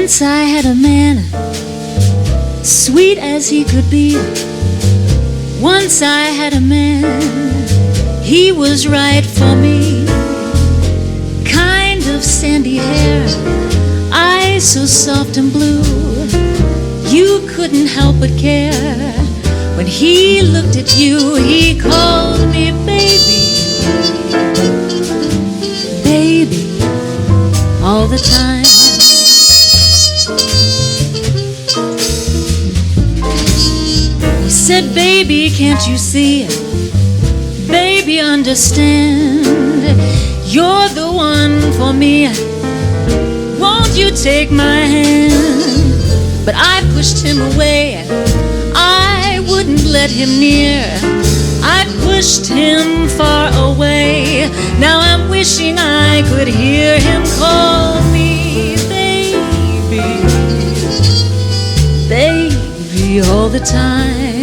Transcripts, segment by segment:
Once I had a man, sweet as he could be. Once I had a man, he was right for me. Kind of sandy hair, eyes so soft and blue. You couldn't help but care. When he looked at you, he called me baby. Baby, all the time. He said, baby, can't you see? Baby, understand. You're the one for me. Won't you take my hand? But I pushed him away. I wouldn't let him near. I pushed him far away. Now I'm wishing I could hear him call me baby. Baby, all the time.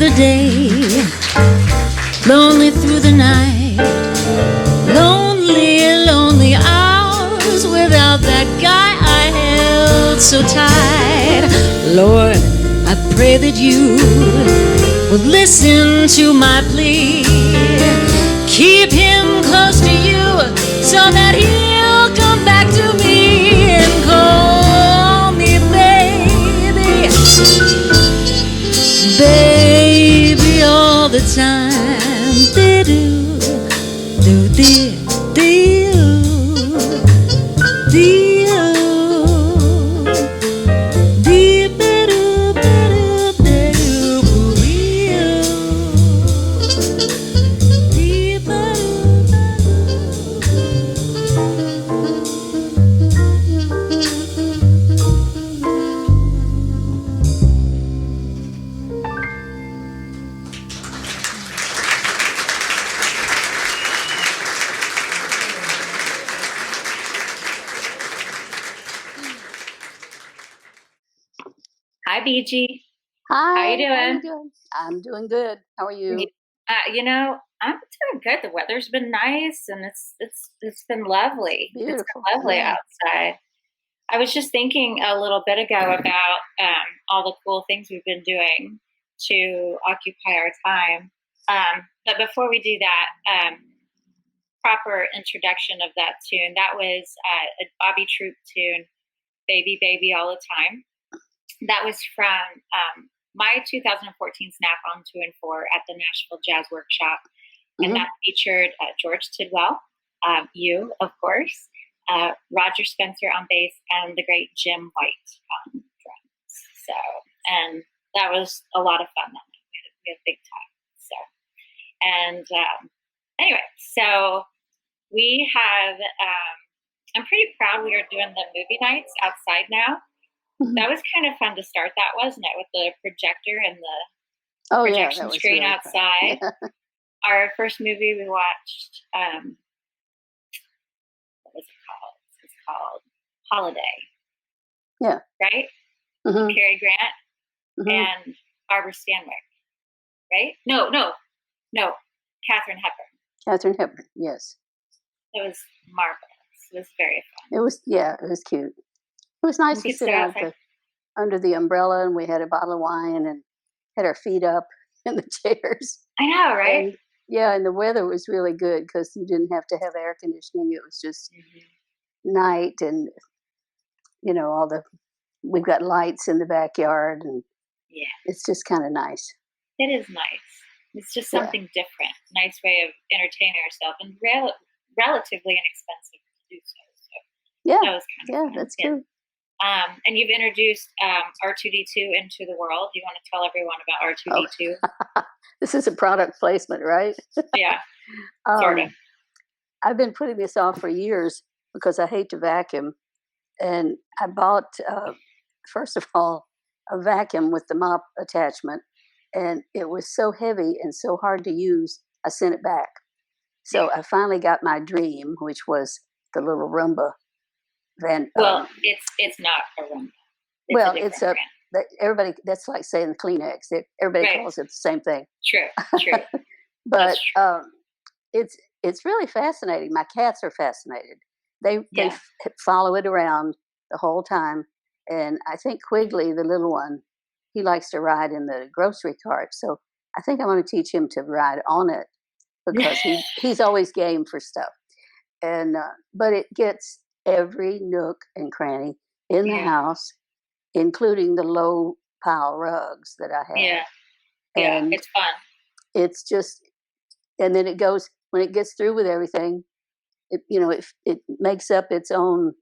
the day, lonely through the night, lonely, lonely hours without that guy I held so tight. Lord, I pray that you will listen to my plea. Keep him close to you so that he'll come back to me and call me baby, baby all the time. Do-do, do-do, do-do. Hi, BG. Hi. How you doing? How you doing? I'm doing good. How are you? I'm doing good. The weather's been nice, and it's been lovely. Beautiful. It's been lovely outside. I was just thinking a little bit ago about all the cool things we've been doing to occupy our time. But before we do that, proper introduction of that tune. That was a Bobby Troop tune, "Baby, Baby All the Time." That was from my 2014 Snap-on 2 and 4 at the Nashville Jazz Workshop. And that featured George Tidwell, you, of course, Roger Spencer on bass, and the great Jim White on drums. So, and that was a lot of fun that night. We had a big time. So, and anyway, so we have, I'm pretty proud we are doing the movie nights outside now. That was kind of fun to start that, wasn't it? With the projector and the projection screen really outside. Our first movie we watched, what was it called? It's called Holiday. Yeah. Right? Cary Grant and Barbara Stanwyck. Right? No. Katharine Hepburn. Katharine Hepburn, yes. It was marvelous. It was very fun. It was cute. It was nice to sit out under the umbrella, and we had a bottle of wine and had our feet up in the chairs. I know, right? And the weather was really good because you didn't have to have air conditioning. It was just night, and we've got lights in the backyard, and it's just kind of nice. It is nice. It's just something different. Nice way of entertaining ourselves, and relatively inexpensive to do so. Yeah, that was kind of fun. That's true. And you've introduced R2D2 into the world. You want to tell everyone about R2D2? Oh. This is a product placement, right? Yeah, sort of. I've been putting this off for years because I hate to vacuum. And I bought, first of all, a vacuum with the mop attachment. And it was so heavy and so hard to use, I sent it back. So I finally got my dream, which was the little Roomba. It's not a Roomba. It's everybody. That's like saying Kleenex. Everybody calls it the same thing. True. But it's really fascinating. My cats are fascinated. They follow it around the whole time, and I think Quigley, the little one, he likes to ride in the grocery cart. So I think I'm going to teach him to ride on it because he's always game for stuff. And but it gets every nook and cranny in the house, including the low pile rugs that I have. And it's fun. It's just, and then it goes, when it gets through with everything, it makes up its own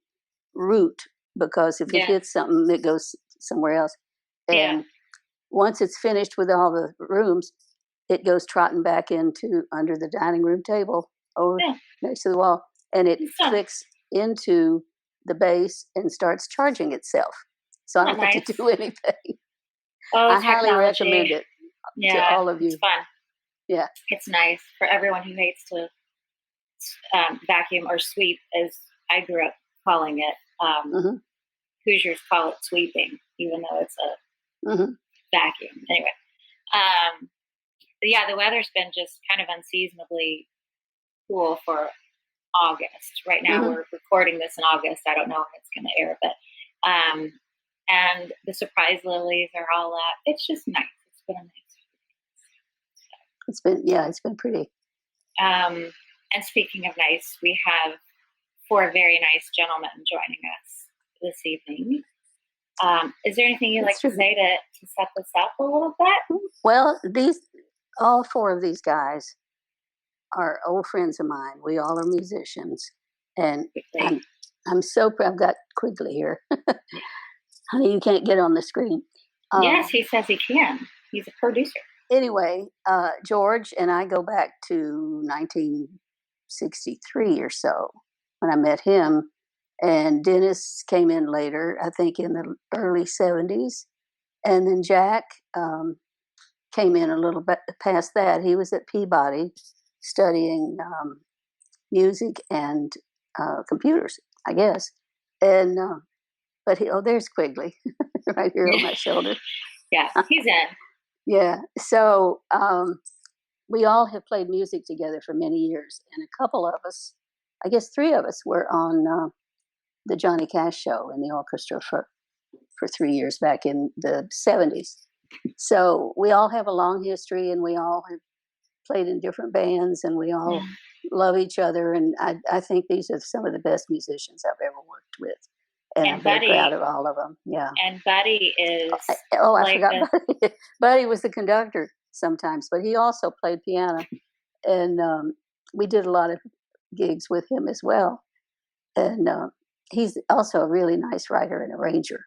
route, because if it hits something, it goes somewhere else. And once it's finished with all the rooms, it goes trotting back into under the dining room table over next to the wall, and it clicks into the base and starts charging itself. So I don't have to do anything. I highly recommend it to all of you. It's fun. Yeah. It's nice for everyone who hates to vacuum or sweep, as I grew up calling it. Hoosiers call it sweeping, even though it's a vacuum. Anyway, yeah, the weather's been just kind of unseasonably cool for August. Right now we're recording this in August. I don't know when it's going to air, but and the surprise lilies are all up. It's just nice. It's been a nice. It's been pretty. And speaking of nice, we have 4 very nice gentlemen joining us this evening. Is there anything you'd like to say to set this up a little bit? Well, all 4 of these guys are old friends of mine. We all are musicians, and I'm so proud. I've got Quigley here. Honey, you can't get on the screen. Yes, he says he can. He's a producer. Anyway, George and I go back to 1963 or so when I met him, and Denis came in later, I think in the early 70s, and then Jack came in a little bit past that. He was at Peabody studying music and computers, I guess. And but there's Quigley right here on my shoulder. Yeah, he's in. Yeah. So we all have played music together for many years, and a couple of us, I guess 3 of us, were on the Johnny Cash show in the orchestra for 3 years back in the 70s. So we all have a long history, and we all have played in different bands, and we all love each other. And I think these are some of the best musicians I've ever worked with. And I'm very proud of all of them. Yeah. And Buddy is. I forgot Buddy. Buddy was the conductor sometimes, but he also played piano. And we did a lot of gigs with him as well. And he's also a really nice writer and arranger.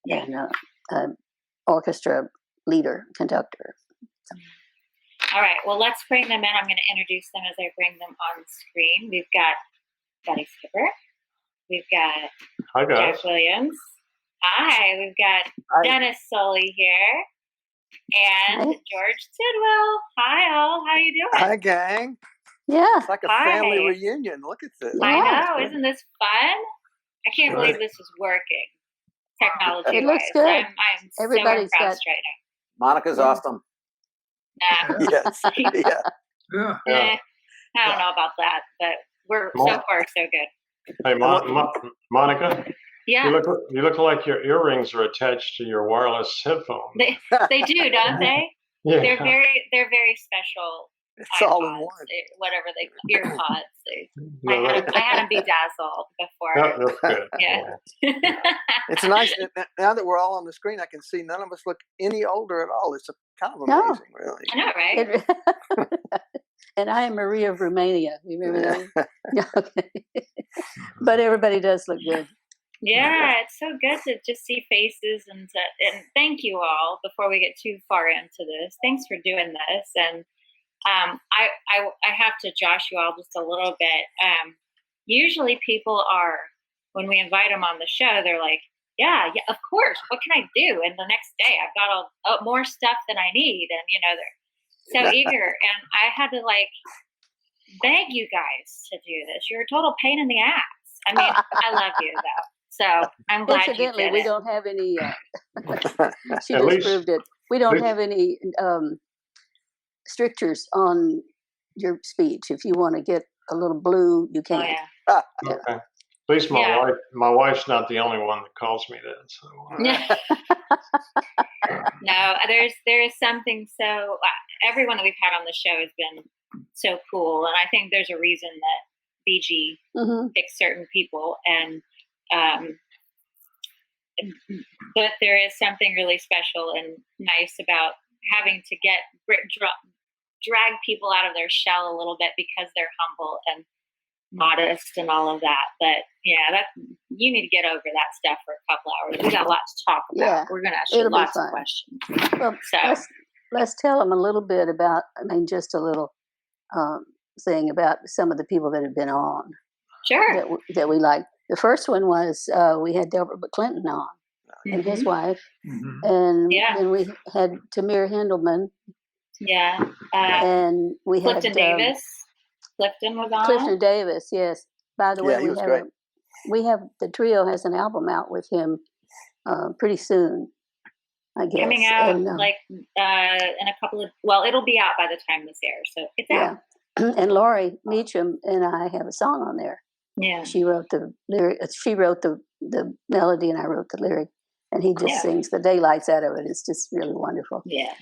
Yeah. And orchestra leader, conductor. So. All right. Well, let's bring them in. I'm going to introduce them as I bring them on screen. We've got Buddy Skipper. We've got Jack Williams. Hi. We've got Denis Solee here. And George Tidwell. Hi, all. How you doing? Hi, gang. Yeah. It's like a family reunion. Look at this. I know. Isn't this fun? I can't believe this is working. Technology-wise. It looks good. I'm Everybody's so impressed right now. Monica's awesome. Nah. Yes. Yeah. I don't know about that, but we're so far so good. Hey, Monica. Yeah. You look like your earrings are attached to your wireless headphones. They do, don't they? Yeah. They're very special. It's iPods, all in one. Whatever ear pods. I had them bedazzled before. That's good. Yeah. It's nice. Now that we're all on the screen, I can see none of us look any older at all. It's kind of amazing, really. I know, right? And I am Maria of Romania. You remember that? Okay. But everybody does look good. Yeah, it's so good to just see faces and thank you all before we get too far into this. Thanks for doing this. And I have to josh you all just a little bit. Usually people are, when we invite them on the show, they're like, yeah, of course. What can I do? And the next day I've got all more stuff than I need. And, they're so eager. And I had to beg you guys to do this. You're a total pain in the ass. I mean, I love you though. So I'm glad you did it. We don't have any, she just proved it. We don't have any strictures on your speech. If you want to get a little blue, you can. Oh, yeah. Okay. At least my wife's not the only one that calls me that. So. No, there is something so. Everyone that we've had on the show has been so cool, and I think there's a reason that BG picks certain people, and but there is something really special and nice about having to drag people out of their shell a little bit because they're humble and modest and all of that. But yeah, you need to get over that stuff for a couple hours. We got lots to talk about. Yeah, we're going to ask you lots of questions. Well, so let's tell them a little bit about. Just a little thing about some of the people that have been on. Sure. That we like. The first one was we had Delbert Clinton on and his wife, and then we had Tamir Hendelman. Yeah. And we had Clifton Davis. Clifton was on. Clifton Davis, yes. By the way, he was great. We have the trio has an album out with him pretty soon. I guess. Coming out and, in a couple of, well, it'll be out by the time this airs, so it's out. And Laurie Meacham and I have a song on there. Yeah. She wrote the lyric. She wrote the melody, and I wrote the lyric. And he just sings the daylights out of it. It's just really wonderful. Yeah.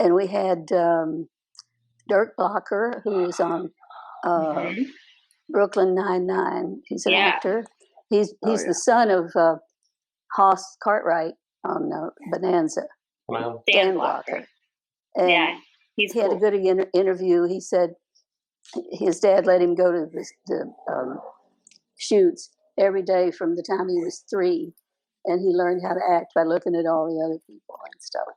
And we had Dirk Blocker, who is on Brooklyn Nine-Nine. He's an actor. He's the son of Hoss Cartwright on Bonanza. Wow. Dan Blocker. And he's he had a good interview. He said his dad let him go to the shoots every day from the time he was 3, and he learned how to act by looking at all the other people and stuff.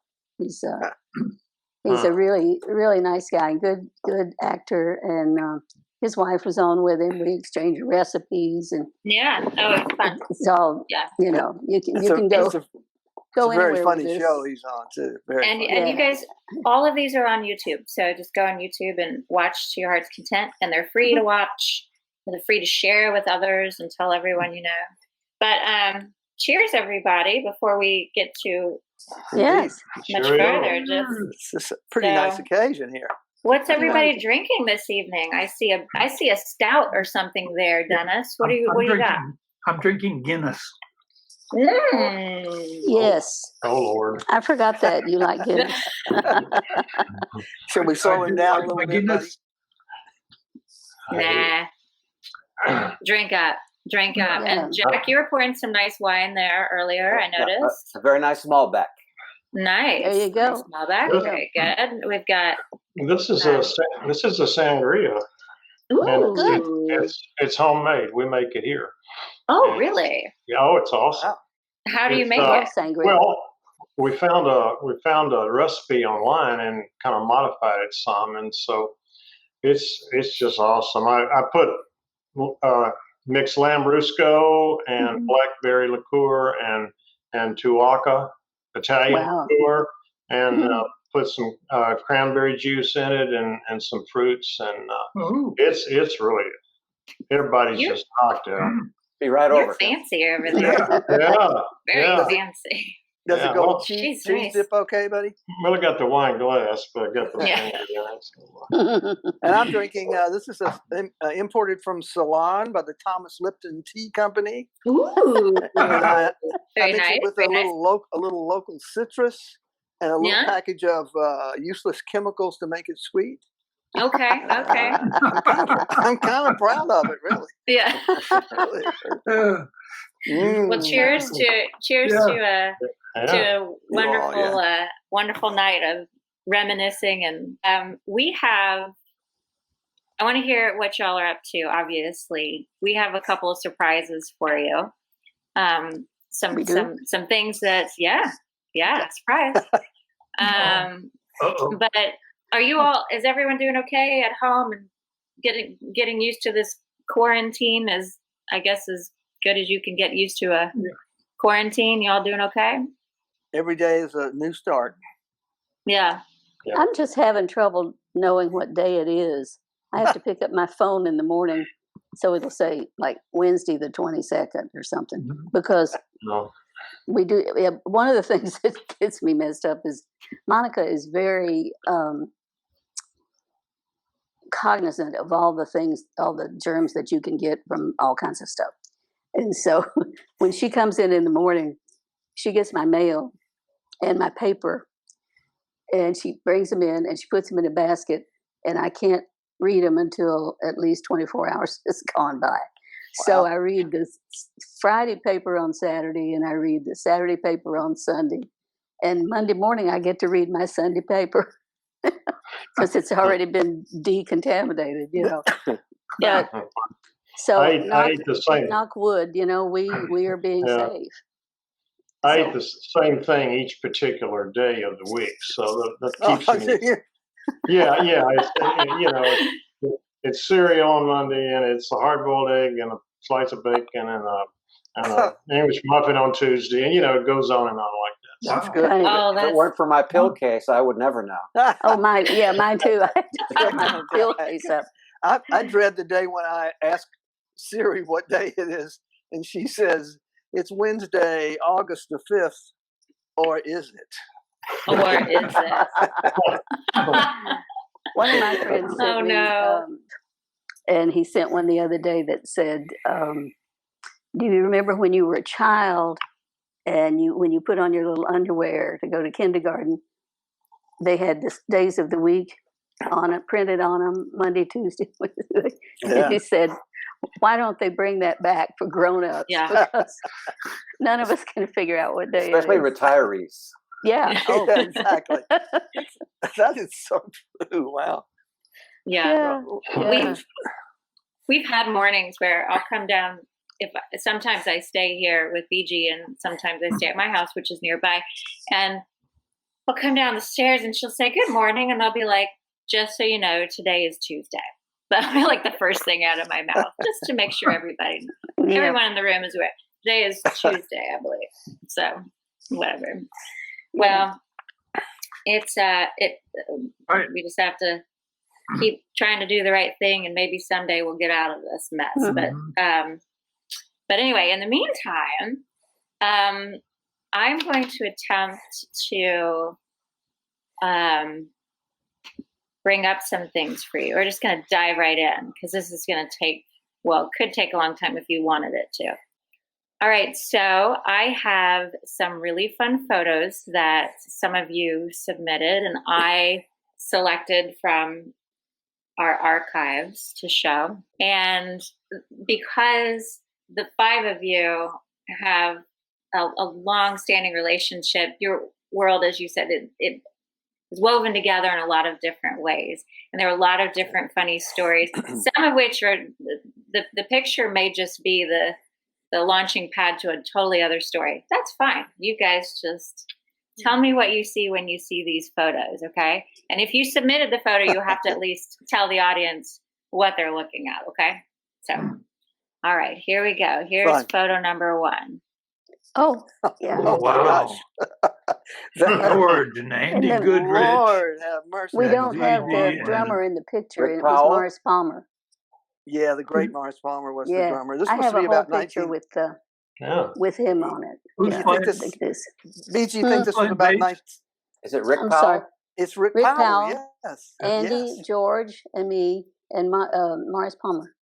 He's a really, really nice guy, good actor, and his wife was on with him. We exchanged recipes, and it's fun. It's all you can go. It's a very funny show he's on too. And you guys, all of these are on YouTube. So just go on YouTube and watch to your heart's content. And they're free to watch. They're free to share with others and tell everyone you know. But cheers, everybody! Before we get to much further, it's a pretty nice occasion here. What's everybody drinking this evening? I see a stout or something there, Denis. What do you got? I'm drinking Guinness. Yes. Oh Lord! I forgot that you like Guinness. Should we slow him down a little bit, buddy? Nah. Drink up. Yeah. And Jack, you were pouring some nice wine there earlier. I noticed. A very nice Malbec. Nice. There you go. Nice Malbec. Very good. We've got. This is a sangria. Ooh, good. It's homemade. We make it here. Oh, really? Yeah. Oh, it's awesome. How do you make it? Sangria. Well, we found a recipe online and kind of modified it some, and so it's just awesome. I put mixed Lambrusco and blackberry liqueur and Tuaca Italian liqueur, and put some cranberry juice in it and some fruits, and it's really, everybody's just knocked out. Be right You're over. fancy over there. Very fancy. Does it go cheese dip okay, buddy? Well, I got the wine glass, but I got the And I'm drinking, this is imported from Ceylon by the Thomas Lipton Tea Company. Ooh. I Very mix nice. it with a little local citrus and a little package of useless chemicals to make it sweet. Okay. I'm kind of proud of it, really. Yeah. Well, cheers to a wonderful wonderful night of reminiscing, and we have. I want to hear what y'all are up to. Obviously, we have a couple of surprises for you. Some things that surprise. But are you all? Is everyone doing okay at home and getting used to this quarantine? As I guess as good as you can get used to a quarantine. Y'all doing okay? Every day is a new start. Yeah. I'm just having trouble knowing what day it is. I have to pick up my phone in the morning, so it'll say like Wednesday the 22nd or something, because we do. One of the things that gets me messed up is Monica is very cognizant of all the things, all the germs that you can get from all kinds of stuff. And so when she comes in the morning, she gets my mail and my paper, and she brings them in and she puts them in a basket, and I can't read them until at least 24 hours has gone by. Wow. So I read the Friday paper on Saturday, and I read the Saturday paper on Sunday, and Monday morning I get to read my Sunday paper because it's already been decontaminated, But so I ate the same. Knock wood, we are being safe. I ate the same thing each particular day of the week, so that keeps me. It's cereal on Monday, and it's a hard-boiled egg and a slice of bacon and an English muffin on Tuesday, and it goes on and on like that. That's good. If it weren't for my pill case, I would never know. Mine too. I have to fill my pill case up. I dread the day when I ask Siri what day it is, and she says it's Wednesday, August the 5th, or is it? Or is it? One of my friends sent Oh, me, no. and he sent one the other day that said, do you remember when you were a child and when you put on your little underwear to go to kindergarten, they had the days of the week on it, printed on them, Monday, Tuesday, Wednesday. Yeah. And he said, why don't they bring that back for grown-ups? Yeah. Because none of us can figure out what day Especially it is. retirees. Yeah. Oh, Yeah, exactly. That is so true. Wow. Yeah. Yeah. We've had mornings where I'll come down. Sometimes I stay here with BG, and sometimes I stay at my house, which is nearby. And I'll come down the stairs, and she'll say, "Good morning," and I'll be like, "Just so you know, today is Tuesday." That'll be like the first thing out of my mouth, just to make sure everybody, everyone in the room is aware. Today is Tuesday, I believe. So whatever. Well, it's we just have to keep trying to do the right thing, and maybe someday we'll get out of this mess. Mm-hmm. But anyway, in the meantime, I'm going to attempt to bring up some things for you. We're just going to dive right in, because this is going to could take a long time if you wanted it to. All right, so I have some really fun photos that some of you submitted, and I selected from our archives to show. And because the five of you have a long-standing relationship, your world, as you said, it is woven together in a lot of different ways. And there are a lot of different funny stories, some of which are, the picture may just be the launching pad to a totally other story. That's fine. You guys just tell me what you see when you see these photos, okay? And if you submitted the photo, you have to at least tell the audience what they're looking at, okay? So, all right, here we go. Here's photo number one. Oh, yeah. Oh, wow. Lord and Andy Goodrich. Lord have mercy. We don't have the and drummer in the picture, Rick and it was Powell? Morris Palmer. Yeah, the great Morris Palmer was the Yeah, drummer. This I must have be a whole about picture 19. with him on it. Who's Yeah, playing? I think it is. Beach, you think this was Playing about bass? 19? Is it Rick I'm Powell? sorry. It's Rick Rick Powell, Powell, yes. Andy, Yes. George, and me, and Morris Palmer.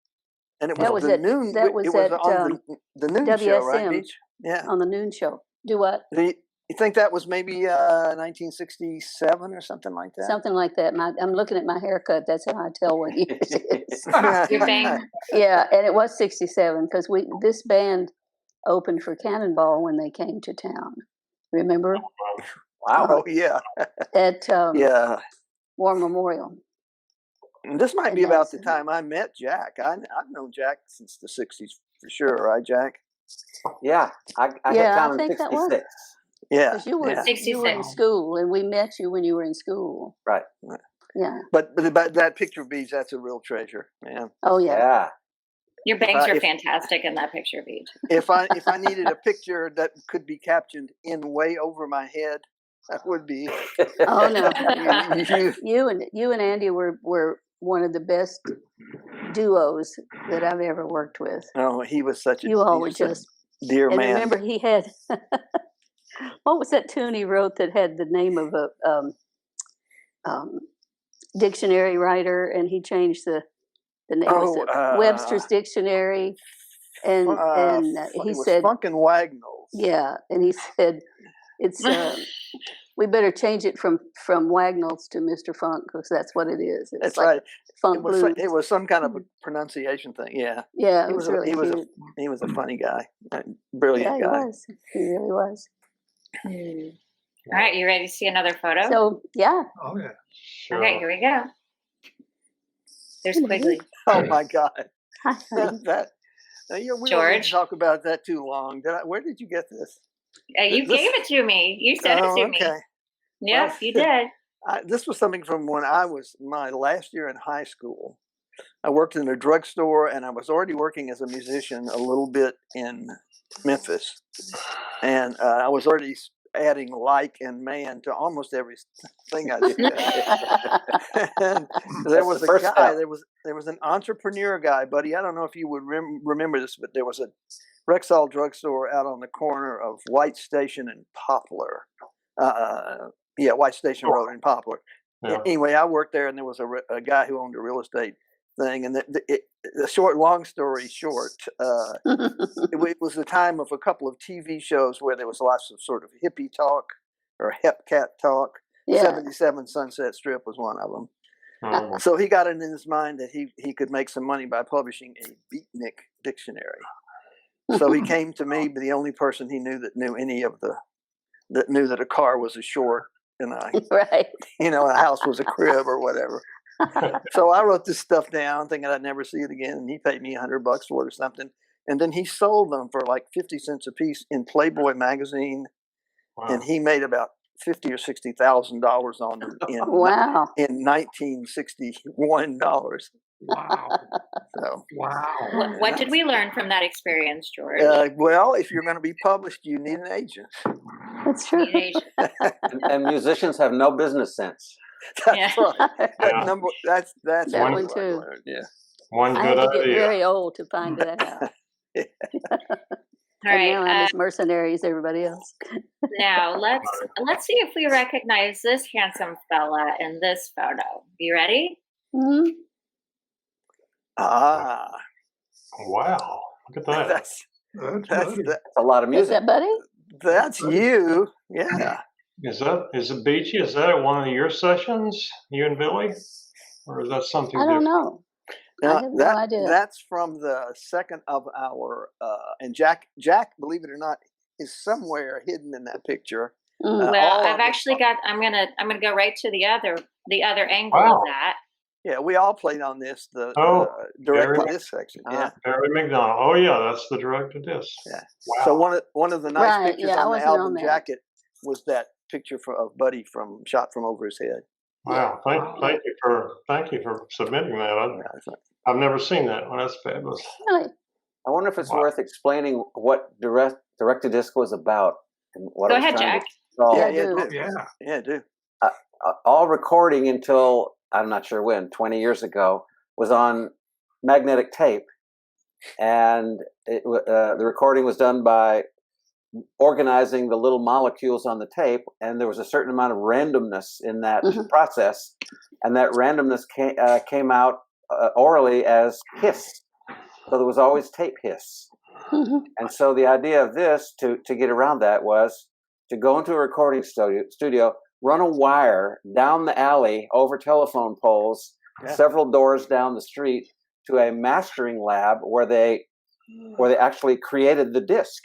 And it That was was the at- noon. that was it was at, on the noon show, right, WSM. Beach? Yeah. On the noon show. Do what? You think that was maybe 1967 or something like that? Something like that. I'm looking at my haircut. That's how I tell what year it is. Your bank. Yeah, and it was 67 because this band opened for Cannonball when they came to town. Remember? Wow. Oh, yeah. At Yeah. War Memorial. And this might And be about the that's- time I met Jack. I've known Jack since the 60s for sure, right, Jack? Yeah, I Yeah, hit I town in think that was. 66. Yeah. 'Cause you were yeah. in school, and we met you when you were in school. Right. Yeah. But that picture of Beach, that's a real treasure, man. Oh yeah. Yeah. Your bangs are if- fantastic in that picture, Beach. If I needed a picture that could be captioned in way over my head, that would be. Oh no. you- You and Andy were one of the best duos that I've ever worked with. Oh, he was such a. You all he were was a just. dear And man. remember, he had. What was that tune he wrote that had the name of a dictionary writer, and he changed the name of Webster's Dictionary, and he it was said, Funk and Wagnalls. yeah, and he said, it's we better change it from Wagnalls to Mr. Funk, because that's what it is. It's That's like right. funk blues. It was some kind of a pronunciation thing. Yeah. Yeah, it He was was really cute. he was a funny guy, brilliant Yeah, guy. he was. He really was. All right, you ready to see another photo? So yeah. Oh, yeah. Sure. Okay, here we go. There's Quigley. Oh my God. Hi, honey. We don't need to George? talk about that too long. Where did you get this? You This- gave it to me. You sent it to me. Okay. Yes, Well, you did. This was something from when I was my last year in high school. I worked in a drugstore, and I was already working as a musician a little bit in Memphis, and I was already adding like and man to almost everything I did. And there was the a first guy. step. There was an entrepreneur guy, buddy. I don't know if you would remember this, but there was Rexall drugstore out on the corner of White Station and Poplar. White Station Road in Poplar. Yeah. Anyway, I worked there, and there was a guy who owned a real estate thing. And long story short, it was the time of a couple of TV shows where there was lots of sort of hippie talk or hep cat talk. Yeah. 77 Sunset Strip was one of them. Mm. So he got it in his mind that he could make some money by publishing a beatnik dictionary. So he came to me, the only person he knew that knew that knew that a car was a short and Right. a house was a crib or whatever. So I wrote this stuff down thinking I'd never see it again. And he paid me $100 for it or something. And then he sold them for like 50 cents a piece in Playboy magazine. Wow. And he made about $50,000 or $60,000 on them in Wow. in 1961 dollars. Wow. So Wow. What did we learn from that experience, George? well, if you're going to be published, you need an agent. That's true. Teenage- And musicians have no business sense. That's Yeah. right. Yeah. That's That what one I too. learned. Yeah. One I good had to get idea. very old to find that out. All And right. now I'm as mercenary as everybody else. Now let's see if we recognize this handsome fella in this photo. You ready? Mm-hmm. Ah, Wow. Look at that. that's That's good. That's a lot of Is music. that Buddy? that's you. Yeah. Is it Beachy? Is that at one of your sessions, you and Billy? Or is that something I don't different? know. I have no idea. That's from the second of our and Jack, believe it or not, is somewhere hidden in that picture. Mm. Well, all I've of it- actually got. I'm gonna go right to the other angle Wow. of that. Yeah, we all played on this. The Oh, direct to very- this section. Yeah. Barry McDonald. Oh yeah, that's the director disc. Yeah. Wow. So one of the nice Right, pictures yeah, I on the wasn't on album that. jacket was that picture of Buddy shot from over his head. Wow. Thank you for submitting that. Yeah, it's like- I've never seen that one. That's fabulous. Really? I wonder if it's Wow. worth explaining what direct-to-disc was about and what Go it was ahead, trying Jack. to solve. Yeah, yeah, do. do. Yeah. Yeah, do. All recording until, I'm not sure when, 20 years ago, was on magnetic tape. And the recording was done by organizing the little molecules on the tape. And there was a certain amount of randomness in that Mhm. process. And that randomness came out orally as hiss. So there was always tape hiss. Mhm. And so the idea of this, to get around that, was to go into a recording studio, run a wire down the alley over telephone poles, Yeah. several doors down the street, to a mastering lab where they actually created the disc.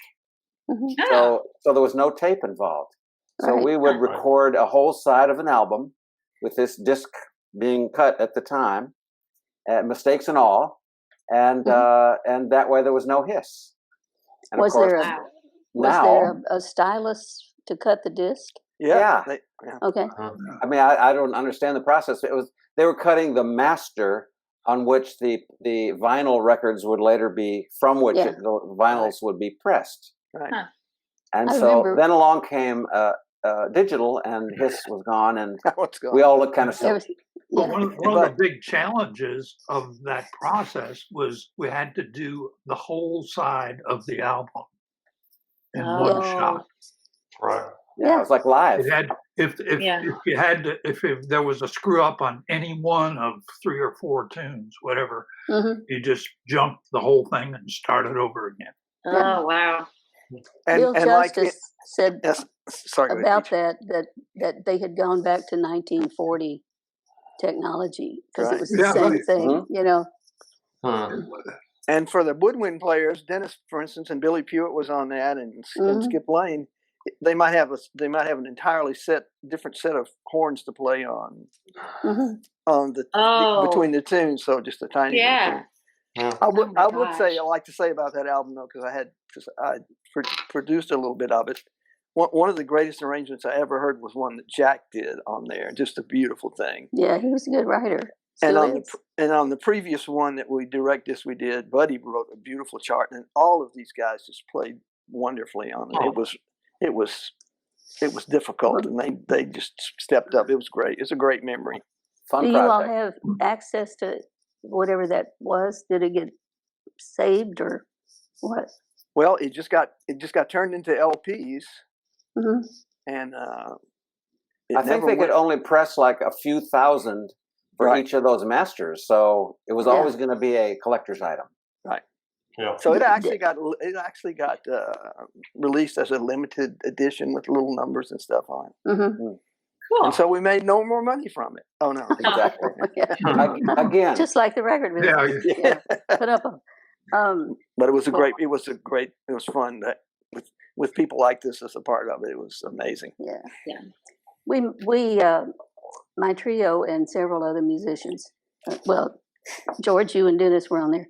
Mhm. Oh, So there was no tape involved. So Right. we would record a whole side of an album with this disc being cut at the time, mistakes and all, and that way there was no hiss. And Was of course, there a wow. was now, there a stylus to cut the disc? Yeah. Yeah. Okay. I mean, I don't understand the process. They were cutting the master on which the vinyl records would later be, from which Yeah. the vinyls would be pressed. Right. Huh. And I so remember- then along came digital, and hiss was gone, and What's going we all looked kind of There silly. was, But yeah. one of the big challenges of that process was we had to do the whole side of the album in Oh. one shot. Right. Yeah, it was like live. It had if Yeah. you had to, if there was a screw up on any one of 3 or 4 tunes, whatever, Mhm. you just jumped the whole thing and started over again. Oh wow. Bill And like Justice said yes, sorry go ahead, about Peach. that they had gone back to 1940 technology because Right. it was the Yeah, same right. thing, Mhm. you know. Hmm. And for the woodwind players, Denis, for instance, and Billy Pewitt was on that, and Mhm. Skip Lane. They might have an entirely different set of horns to play on Mhm. between the tunes. So just a tiny bit of Yeah. tune. Yeah. I would Oh my I would say gosh. I like to say about that album though because I produced a little bit of it. One of the greatest arrangements I ever heard was one that Jack did on there. Just a beautiful thing. Yeah, he was a good writer. And Still is. on the previous one that we did, Buddy wrote a beautiful chart, and all of these guys just played wonderfully on it. Oh. It was difficult, and they just stepped up. It was great. It's a great memory. Fun Do you all project. have access to whatever that was? Did it get saved or what? Well, it just got turned into LPs, Hmm. and I think they could only press like a few thousand for Right. each of those masters, so it was Yeah. always going to be a collector's item. Right. Yeah. So it actually got released as a limited edition with little numbers and stuff on it. Hmm. Cool. And so we made no more money from it. Oh no, Exactly. Yeah. Again, Just like the record business. Yeah. Yeah. Put up but it was Well- it was fun that with people like this as a part of it. It was amazing. yeah. Yeah. We my trio and several other musicians. Well, George, you and Denis were on there.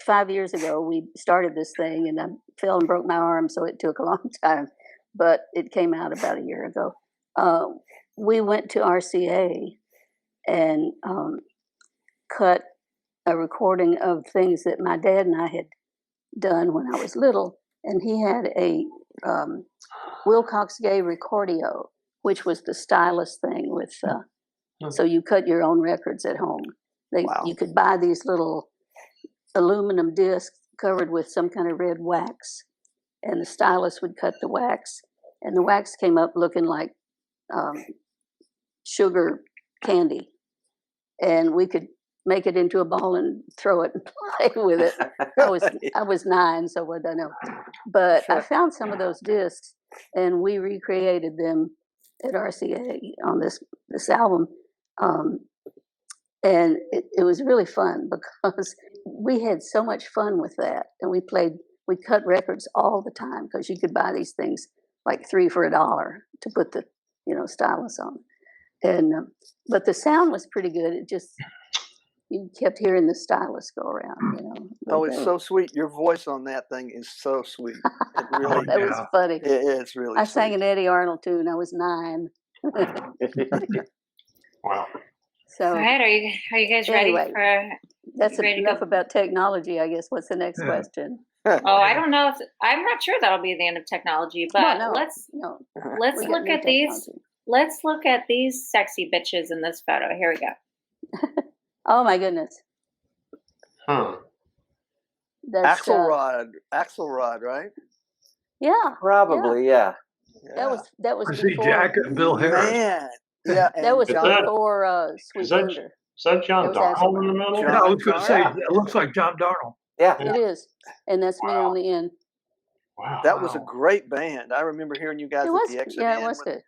5 years ago, we started this thing, and I fell and broke my arm, so it took a long time. But it came out about a year ago. We went to RCA and cut a recording of things that my dad and I had done when I was little, and he had a Wilcox Gay Recordio, which was the stylus thing with. So you cut your own records at home. Wow. You could buy these little aluminum discs covered with some kind of red wax, and the stylus would cut the wax, and the wax came up looking like sugar candy, and we could make it into a ball and throw it and play with it. I was 9, so what do I know? But I found some of those discs, and we recreated them at RCA on this album. And it was really fun because we had so much fun with that. And we cut records all the time because you could buy these things like 3 for $1 to put the, stylus on. And, but the sound was pretty good. It just, you kept hearing the stylus go around, Oh, it's so sweet. Your voice on that thing is so sweet. It really, that was funny. it's really I sweet. sang an Eddie Arnold tune. I was 9. Wow. So All right, are you guys ready Anyway, for? that's ready to enough go? about technology, I guess. What's the next question? Oh, I don't know if I'm not sure that'll be the end of technology, but Well, no, let's no. let's We got look new at these. technology. Let's look at these sexy bitches in this photo. Here we go. Oh my goodness. That's Axelrod, right? yeah. probably, yeah. That was I see before. Jack and Bill Harris. Man, yeah. That was Is that- before Sweet is that- Thunder. Is that John It was Donald Axelrod. in the middle? Yeah, I was going to say, Yeah. it looks like John Darnell. Yeah. It is, and that's me on the end. Wow. That was a great band. I remember hearing you guys It at was, the Exit yeah, it Inn was with- good.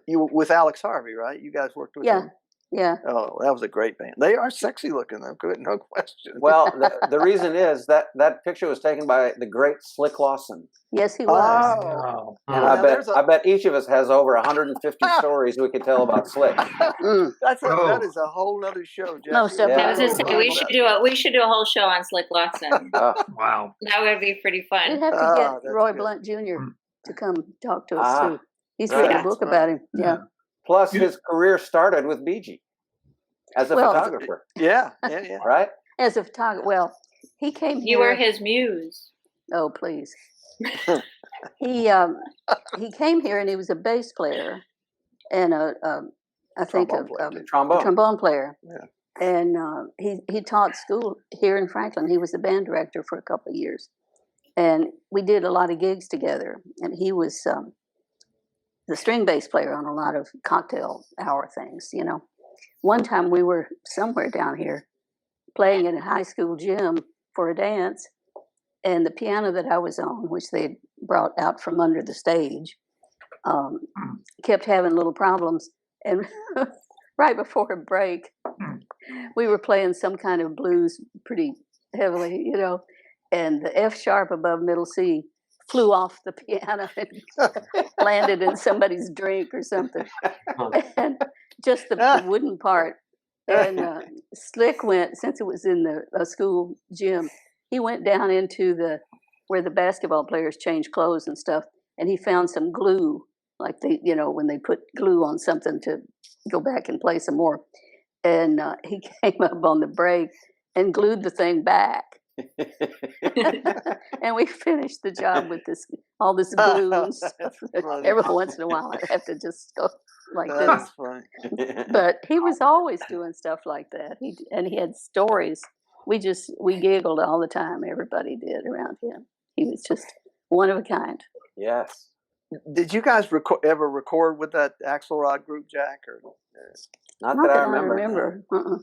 You with Alex Harvey, right? You guys worked with Yeah, him. yeah. Oh, that was a great band. They are sexy looking, though. Good, no question. Well, the reason is that picture was taken by the great Slick Lawson. Yes, he was. Oh. Wow. And Now, there's I bet each of us has over 150 stories we could tell about Slick. Mm. That is a whole nother show, Jeff. No, stuff Yeah. I was gonna say we should do a whole show on Slick Lawson. Wow. That would be pretty We'd fun. have to Oh, get that's Roy good. Blunt Jr. Mm. to come talk to us too. He's right. written a book about him. Yeah. Plus, his career started with Beegie as a Well- photographer, Yeah. right? As a photographer, well, he came here. You were his muse. Oh, please. He came here and he was a bass player and I think Trombone a player. Trombone. trombone player. Yeah. And he taught school here in Franklin. He was the band director for a couple of years. And we did a lot of gigs together. And he was the string bass player on a lot of cocktail hour things, One time we were somewhere down here playing in a high school gym for a dance. And the piano that I was on, which they had brought out from under the stage, kept having little problems. And right before a break, we were playing some kind of blues pretty heavily, and the F sharp above middle C flew off the piano and landed in somebody's drink or something. And just the wooden part. And Slick went, since it was in the school gym, he went down into where the basketball players change clothes and stuff, and he found some glue, like when they put glue on something to go back and play some more. And he came up on the break and glued the thing back. And we finished the job with all this glue and stuff. funny. Every once in a while, I'd have to just go like this. That's funny. But he was always doing stuff like that. He had stories we giggled all the time. Everybody did around him. He was just one of a kind. Yes. Did you guys ever record with that Axelrod group, Jack? Or Not that I remember. Uh-uh.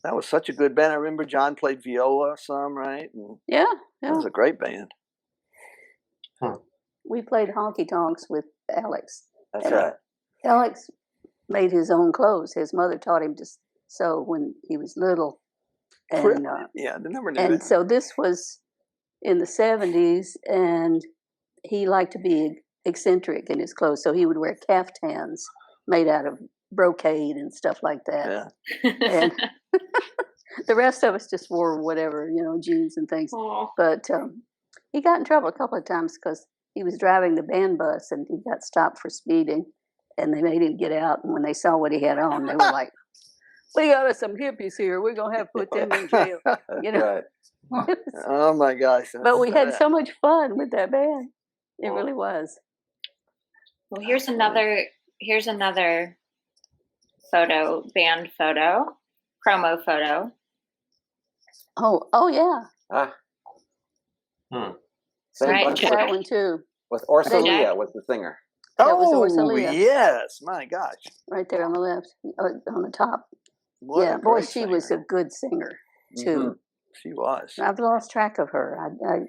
That was such a good band. I remember John played viola some, right? And Yeah. it was a great band. We played honky tonks with Alex. That's right. Alex made his own clothes. His mother taught him to sew when he was little. And, yeah, I never knew and that. so this was in the 70s, and he liked to be eccentric in his clothes. So he would wear caftans made out of brocade and stuff like that. Yeah. And the rest of us just wore whatever, jeans and things. Aww. But he got in trouble a couple of times because he was driving the band bus and he got stopped for speeding, and they made him get out. And when they saw what he had on, they were like, "We got us some hippies here. We're gonna have to put them in jail." Right. Oh my gosh! But we had so much fun with that band. It really was. Well, here's another photo, band photo, promo photo. Oh yeah. Same Right. bunch That one too. with Orsolia was the singer. That was Oh Orsolia. yes, my gosh! Right there on the left, on the top. What Yeah, a boy, great she was a singer. good singer too. Mhm. She was. I've lost track of her.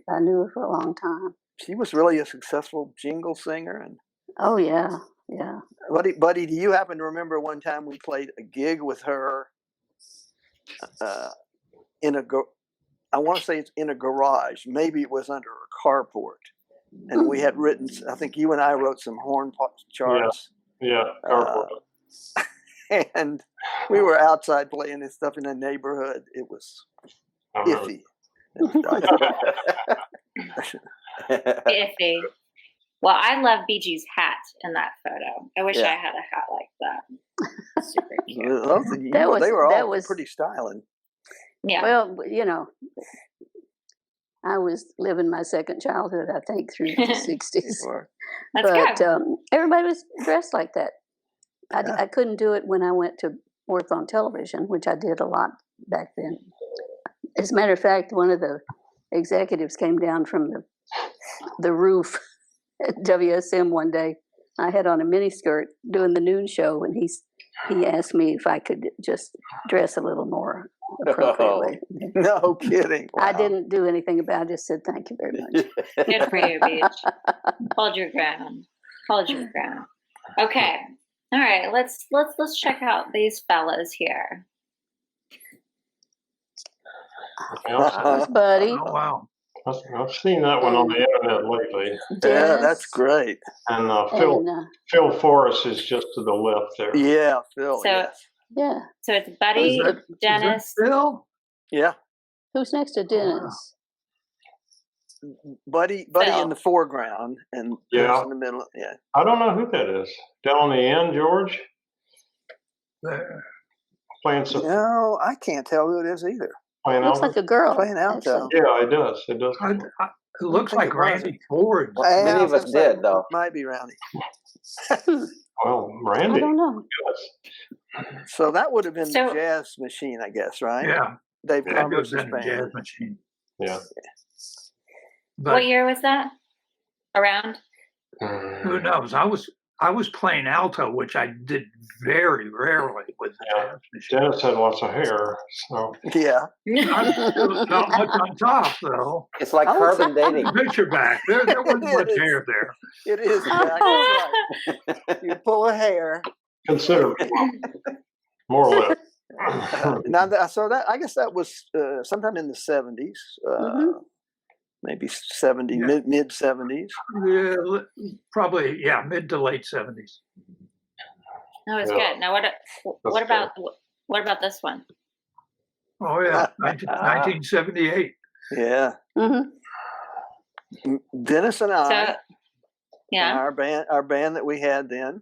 I knew her for a long time. She was really a successful jingle singer. And Oh yeah, yeah. Buddy, do you happen to remember one time we played a gig with her I want to say it's in a garage. Maybe it was under a carport. And we had written, I think you and I wrote some horn charts. Yeah. Carport. And we were outside playing this stuff in the neighborhood. It was iffy. Iffy. Well, I love Bee Gee's hat in that photo. I wish I had a hat like that. Super cute. They were all pretty styling. Yeah. Well, I was living my second childhood, I think, through the 60s. That's good. Everybody was dressed like that. I couldn't do it when I went to work on television, which I did a lot back then. As a matter of fact, one of the executives came down from the roof at WSM one day. I had on a miniskirt doing the noon show, and he asked me if I could just dress a little more appropriately. No kidding. Wow. I didn't do anything about it. I just said thank you very much. Good for you, Beach. Hold your ground. Hold your ground. Okay. All right. Let's check out these fellas here. Buddy. Oh, wow. I've seen that one on the internet lately. Yeah, that's great. And Phil Forrest is just to the left there. Yeah, Phil. So, yes. Yeah. So it's Buddy, Denis. Phil? Yeah. Who's next to Denis? Buddy Phil. in the foreground and Denis in the middle. Yeah. I don't know who that is. Down on the end, George? There. Playing some. No, I can't tell who it is either. Looks like a girl. Playing alto. Yeah, it does. It does. It looks like Randy Ford. Well, many of us did, though. Might be Randy. Well, Randy. I don't know. So that would have been the Jazz Machine, I guess, right? Yeah. Dave That would have Converse's been a band. Jazz Machine. Yeah. But What year was that? Around? who knows? I was playing alto, which I did very rarely with the Jazz Machine. Denis had lots of hair, so. Yeah. Not much on top, though. It's like carbon dating. Picture back. There wasn't much hair there. It is, Jack. That's right. You pull a hair. Considerably. More or less. I guess that was sometime in the 70s. Maybe 70, mid 70s. Yeah, probably, mid to late 70s. That was good. Now what about this one? Oh yeah, 1978. Yeah. Denis and I, our band that we had then,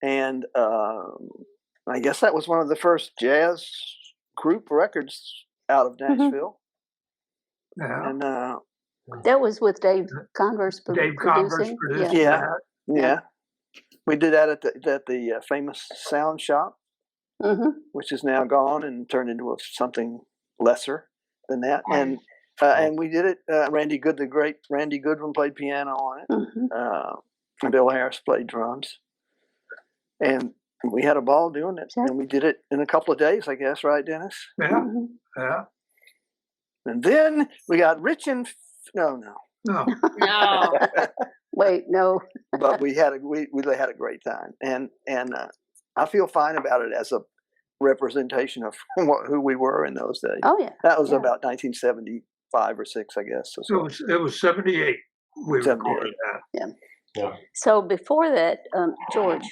and I guess that was one of the first jazz group records out of Nashville. Yeah. And that was with Dave Converse Dave producing. Converse produced Yeah. We did that at the famous Sound Shop, which is now gone and turned into something lesser than that. And we did it. The great Randy Goodwin played piano on it. And Bill Harris played drums. And we had a ball doing it. And we did it in a couple of days, I guess, right, Denis? Yeah. Yeah. And then we got rich and no. Wait, no. But we really had a great time, and I feel fine about it as a representation of who we were in those days. Oh yeah, that was about 1975 or 6, I guess. So it was 78. We recorded that. Yeah. So before that, George,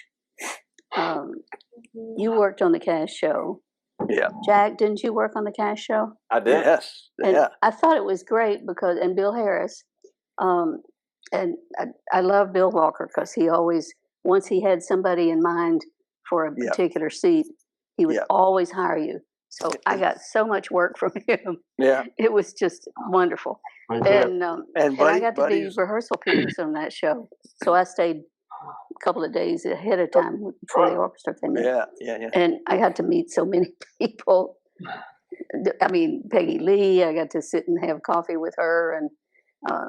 you worked on the Cash Show. Yeah. Jack, didn't you work on the Cash Show? I did. Yes. And I thought it was great and Bill Harris, and I love Bill Walker because he always, once he had somebody in mind for a particular seat, he would always hire you. So I got so much work from him. Yeah. It was just wonderful. And I got to be rehearsal producer on that show. So I stayed a couple of days ahead of time before the orchestra came in. Yeah. And I got to meet so many people. I mean, Peggy Lee, I got to sit and have coffee with her, and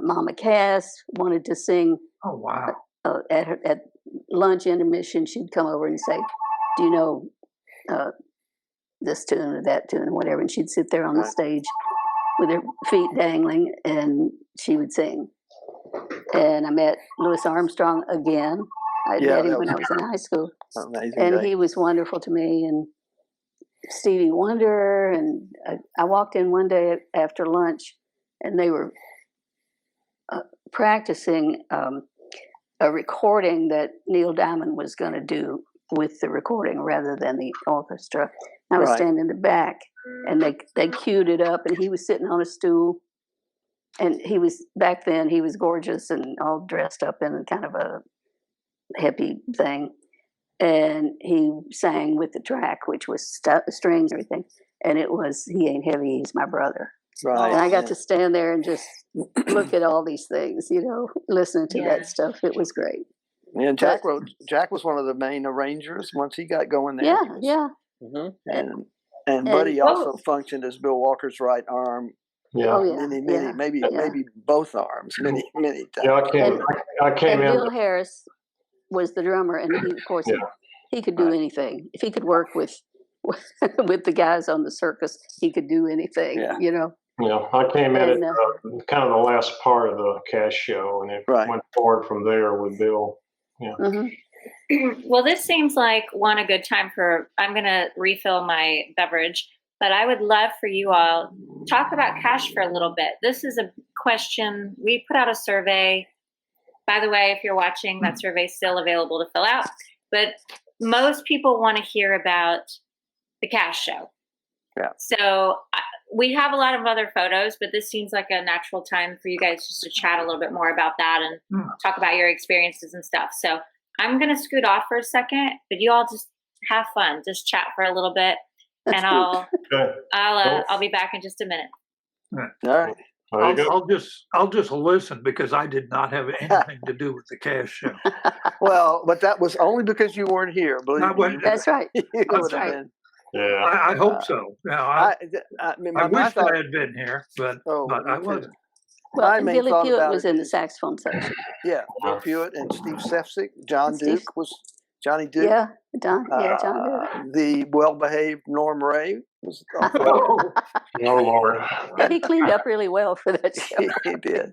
Mama Cass wanted to sing. Oh, wow. At lunch intermission, she'd come over and say, do you know this tune or that tune or whatever? And she'd sit there on the stage with her feet dangling, and she would sing. And I met Louis Armstrong again. I met him when I was in high school. Amazing and day. He was wonderful to me. And Stevie Wonder. And I walked in one day after lunch, and they were practicing a recording that Neil Diamond was going to do with the recording rather than the orchestra. I was standing in the back, and they queued it up, and he was sitting on a stool. And back then he was gorgeous and all dressed up in kind of a hippie thing. And he sang with the track, which was strings and everything. And it was, He Ain't Heavy, He's My Brother. Right. And I got to stand there and just look at all these things, listening to that stuff. It was great. And Jack was one of the main arrangers once he got going there. Yeah. Mm-hmm. And Buddy also functioned as Bill Walker's right arm. Yeah. Maybe both arms, many times. Yeah, I came in. Bill Harris was the drummer, and he, of course, he could do anything. If he could work with the guys on the circus, he could do anything. Yeah, I came in at kind of the last part of the Cash Show, and it went forward from there with Bill. Yeah. Mm-hmm. Well, this seems like a good time I'm going to refill my beverage, but I would love for you all talk about Cash for a little bit. This is a question. We put out a survey. By the way, if you're watching, that survey is still available to fill out. But most people want to hear about the Cash Show. Yeah. So we have a lot of other photos, but this seems like a natural time for you guys just to chat a little bit more about that and talk about your experiences and stuff. So I'm going to scoot off for a second, but you all just have fun. Just chat for a little bit, and I'll be back in just a minute. All right. I'll just listen because I did not have anything to do with the Cash Show. Well, but that was only because you weren't here. Believe me. That's right. That's right. Yeah, I hope so. Now, I wish I had been here, but I wasn't. Well, and Billy Pewitt was in the saxophone section. Yeah, Bill Pewitt and Steve Sefcik. Johnny Duke. Yeah, John Duke. The well-behaved Norm Ray was. Oh Lord! And he cleaned up really well for that show. He did.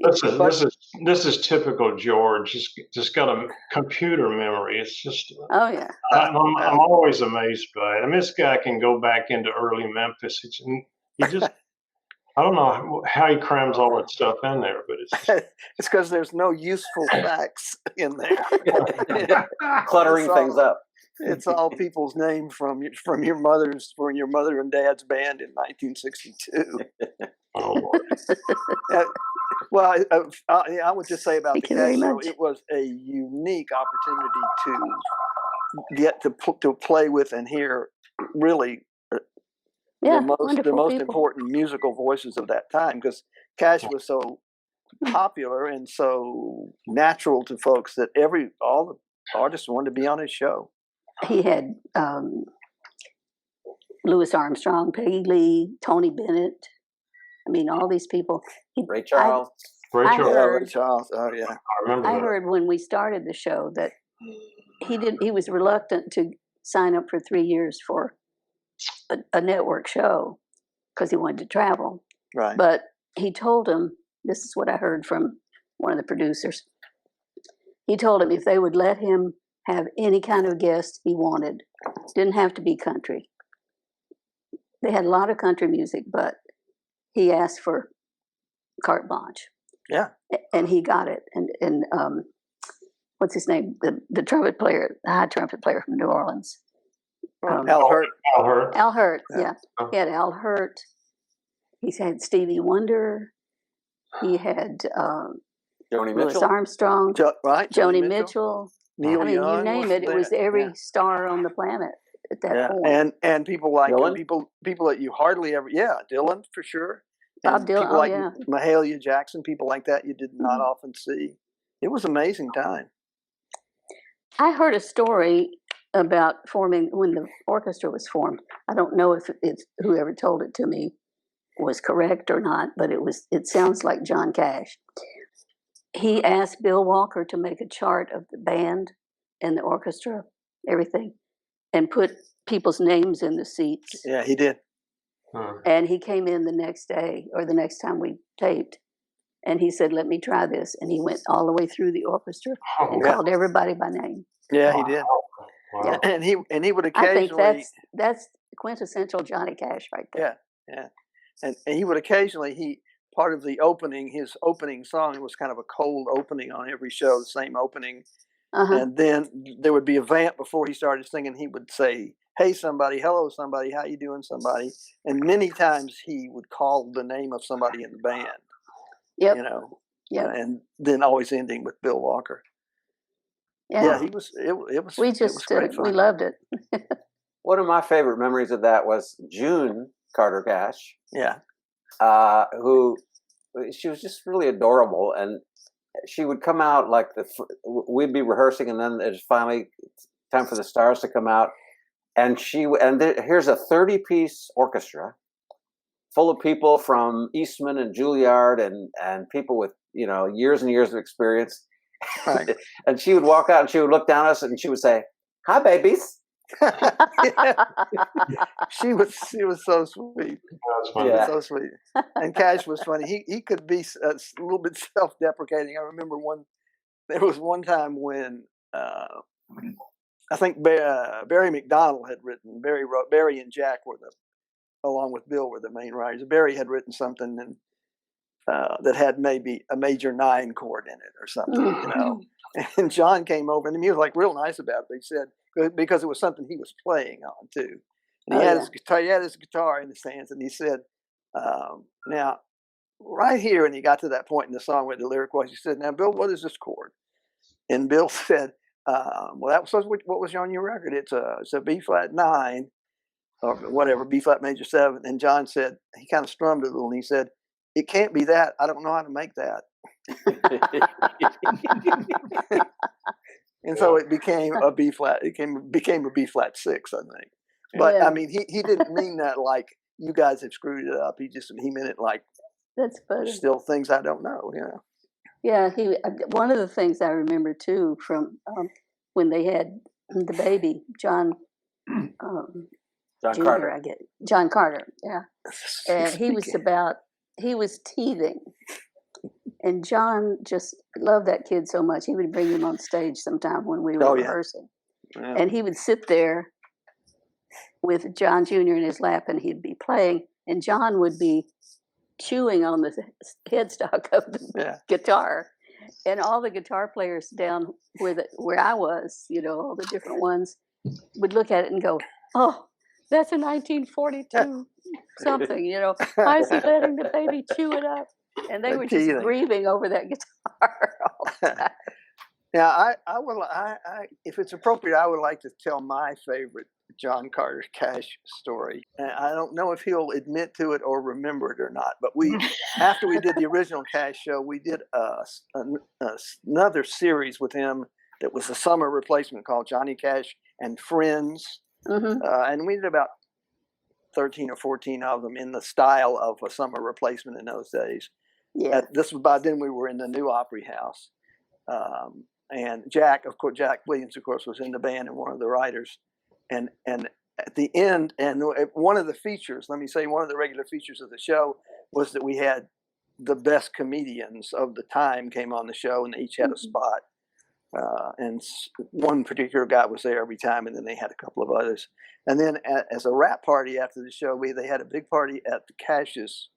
This is typical George. Just got a computer memory. It's just. Oh yeah. I'm always amazed by it. I mean, this guy can go back into early Memphis. I don't know how he crams all that stuff in there, but it's because there's no useful facts in there. Cluttering things up. It's all people's names from your mother and dad's band in 1962. Oh, well, I would just say about the Cash Show, it was a unique opportunity to get to play with and hear really. The most important musical voices of that time, because Cash was so popular and so natural to folks that all the artists wanted to be on his show. He had Louis Armstrong, Peggy Lee, Tony Bennett. I mean, all these people. Ray Charles. Ray Charles. heard- Ray Charles. Oh yeah. I remember I that. heard when we started the show that he was reluctant to sign up for 3 years for a network show because he wanted to travel. Right. But he told him, this is what I heard from one of the producers. He told him if they would let him have any kind of guest he wanted, didn't have to be country. They had a lot of country music, but he asked for carte blanche. Yeah. And he got it. And what's his name? The trumpet player, the high trumpet player from New Orleans. Al Hurt. Al Hurt. Al Hurt, Yeah. yeah. He had Al Hurt. He's had Stevie Wonder. He had Joni Louis Mitchell. Armstrong, Right. Joni Mitchell. Neil I mean, Young you name was it. It was there. every Yeah. star on the planet at that Yeah. point. And people like Dylan? people that you hardly ever. Yeah, Dylan for sure. Bob And Dylan, people oh, like yeah. Mahalia Jackson, people like that you did not Mhm. often see. It was an amazing time. I heard a story about forming when the orchestra was formed. I don't know if whoever told it to me was correct or not, but it sounds like John Cash. He asked Bill Walker to make a chart of the band and the orchestra, everything, and put people's names in the seats. Yeah, he did. And he came in the next day or the next time we taped, and he said, "Let me try this." And he went all the way through the orchestra and Yeah. called everybody by name. Yeah, he did. Wow. Yeah. And he would I think occasionally. that's quintessential Johnny Cash right there. Yeah. And he would occasionally part of the opening, his opening song was kind of a cold opening on every show, the same opening. Uh-huh. And then there would be a vamp before he started singing. He would say, "Hey, somebody, hello, somebody, how you doing, somebody?" And many times he would call the name of somebody in the band. Yep. You know, Yep. and then always ending with Bill Walker. Yeah, he was. It was. We it was just great fun. we loved it. One of my favorite memories of that was June Carter Cash, Yeah. who she was just really adorable, and she would come out like we'd be rehearsing, and then it's finally time for the stars to come out, and here's a 30-piece orchestra full of people from Eastman and Juilliard and people with years and years of experience. Right. And she would walk out and she would look down at us and she would say, "Hi, babies." She was so sweet. That's funny. Yeah. So sweet. And Cash was funny. He could be a little bit self-deprecating. I remember there was one time when I think Barry McDonald had written. Barry and Jack along with Bill were the main writers. Barry had written something that had maybe a major 9 chord in it or something, And John came over and he was like real nice about it. He said because it was something he was playing on too. And he had his guitar in his hands, and he said, "Now, right here," and he got to that point in the song where the lyric was. He said, "Now, Bill, what is this chord?" And Bill said, "Well, that was what was on your record. It's a B flat 9, or whatever, B flat major 7." And John said, he kind of strummed it a little, and he said, "It can't be that. I don't know how to make that." And so it became a B flat. It became a B flat 6, I think. But Yeah. I mean, he didn't mean that like you guys have screwed it up. He meant it like That's funny. still things I don't know. Yeah, one of the things I remember too from when they had the baby, John John Jr., Carter. I get John Carter, yeah. And he was teething. And John just loved that kid so much. He would bring him on stage sometime when we were rehearsing. Yeah. And he would sit there with John Jr. in his lap, and he'd be playing, and John would be chewing on the headstock of the guitar. And all the guitar players down where I was, all the different ones, would look at it and go, "Oh, that's a 1942 something, why is he letting the baby chew it up?" And they were just grieving over that guitar all the time. Now, I if it's appropriate, I would like to tell my favorite John Carter Cash story. And I don't know if he'll admit to it or remember it or not, but after we did the original Cash show, we did another series with him that was a summer replacement called Johnny Cash and Friends. Mm-hmm. And we did about 13 or 14 of them in the style of a summer replacement in those days. Yeah. This was by then we were in the new Opry House. And Jack Williams, of course, was in the band and one of the writers. And at the end, and one of the features, let me say, one of the regular features of the show was that we had the best comedians of the time came on the show, and they each had a spot. And one particular guy was there every time, and then they had a couple of others. And then as a wrap party after the show, they had a big party at the Cash's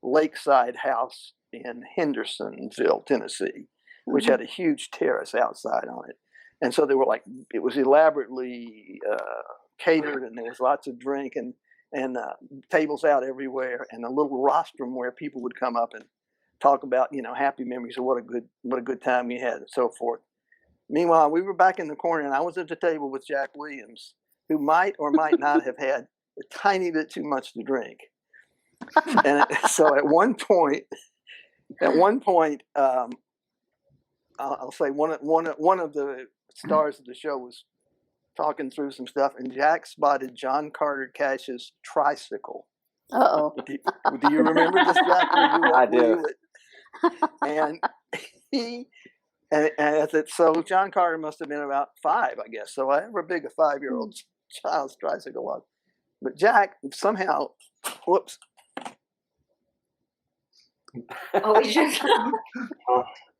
Lakeside House in Hendersonville, Tennessee, which had a huge terrace outside on it. And so they were like, it was elaborately catered, and there was lots of drink and tables out everywhere, and a little rostrum where people would come up and talk about, happy memories of what a good time we had and so forth. Meanwhile, we were back in the corner, and I was at the table with Jack Williams, who might or might not have had a tiny bit too much to drink. And so at one point, I'll say one of the stars of the show was talking through some stuff, and Jack spotted John Carter Cash's tricycle. Uh-oh. Do you remember this, Jack? I do. And I said, so John Carter must have been about 5, I guess. So however big a 5-year-old child's tricycle was. But Jack somehow, whoops. Oh, we just.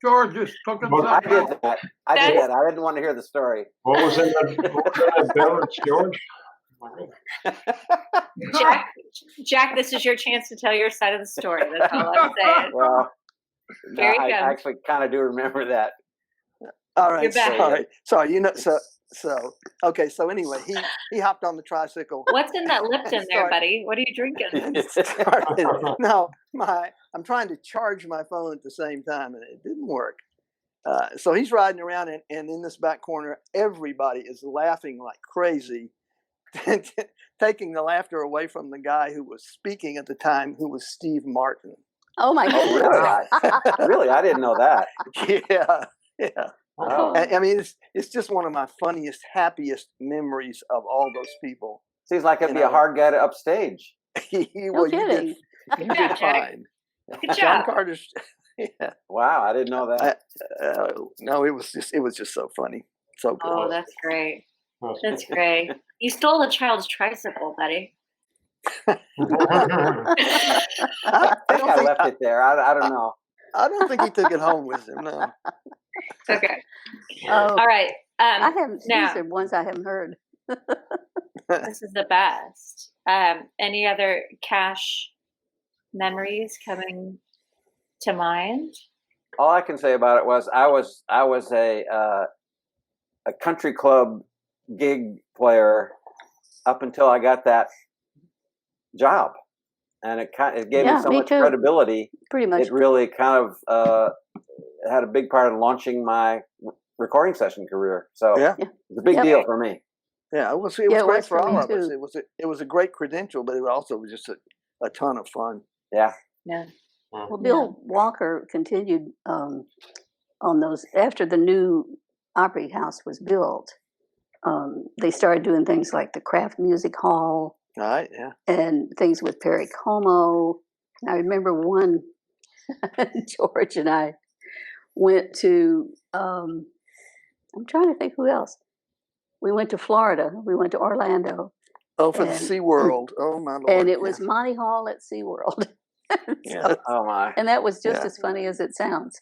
George just took himself I did out. that. I did that. I didn't want to hear the story. What was in that beverage, George? Jack, this is your chance to tell your side of the story. That's all I'm saying. Well, Here he I comes. actually kind of do remember that. All right, You're back. sorry. Okay. So anyway, he hopped on the tricycle. What's in that Lipton there, buddy? What are you drinking? No, I'm trying to charge my phone at the same time, and it didn't work. So he's riding around, and in this back corner, everybody is laughing like crazy, taking the laughter away from the guy who was speaking at the time, who was Steve Martin. Oh my Oh, goodness. really? Really? I didn't know that. Yeah. Oh. I mean, it's just one of my funniest, happiest memories of all those people. Seems like it'd be a hard guy to upstage. You kidding. did Jack. fine. Good John job. Carter's. Yeah. Wow, I didn't know that. No, it was just so funny, so good. Oh, that's great. That's great. You stole a child's tricycle, buddy. I think I left it there. I don't know. I don't think he took it home with him. No. Okay. Oh, All right. I haven't. now- These are ones I haven't heard. This is the best. Any other Cash memories coming to mind? All I can say about it was I was a country club gig player up until I got that job, and it gave me so me much too. credibility. Pretty much. It really kind of had a big part in launching my recording session career. So Yeah. it's a big deal for me. Yeah, it was it great was for for all me of us. too. It was a great credential, but it also was just a ton of fun. Yeah. Yeah. Well, Bill Walker continued on those after the new Opry House was built. They started doing things like the Kraft Music Hall All right, yeah. and things with Perry Como. And I remember one, George and I went to, I'm trying to think who else. We went to Florida. We went to Orlando. Oh, for the And- SeaWorld. Oh, my Lord. And it was Monty Hall at SeaWorld. Yeah. Oh my. And that was just Yeah. as funny as it sounds.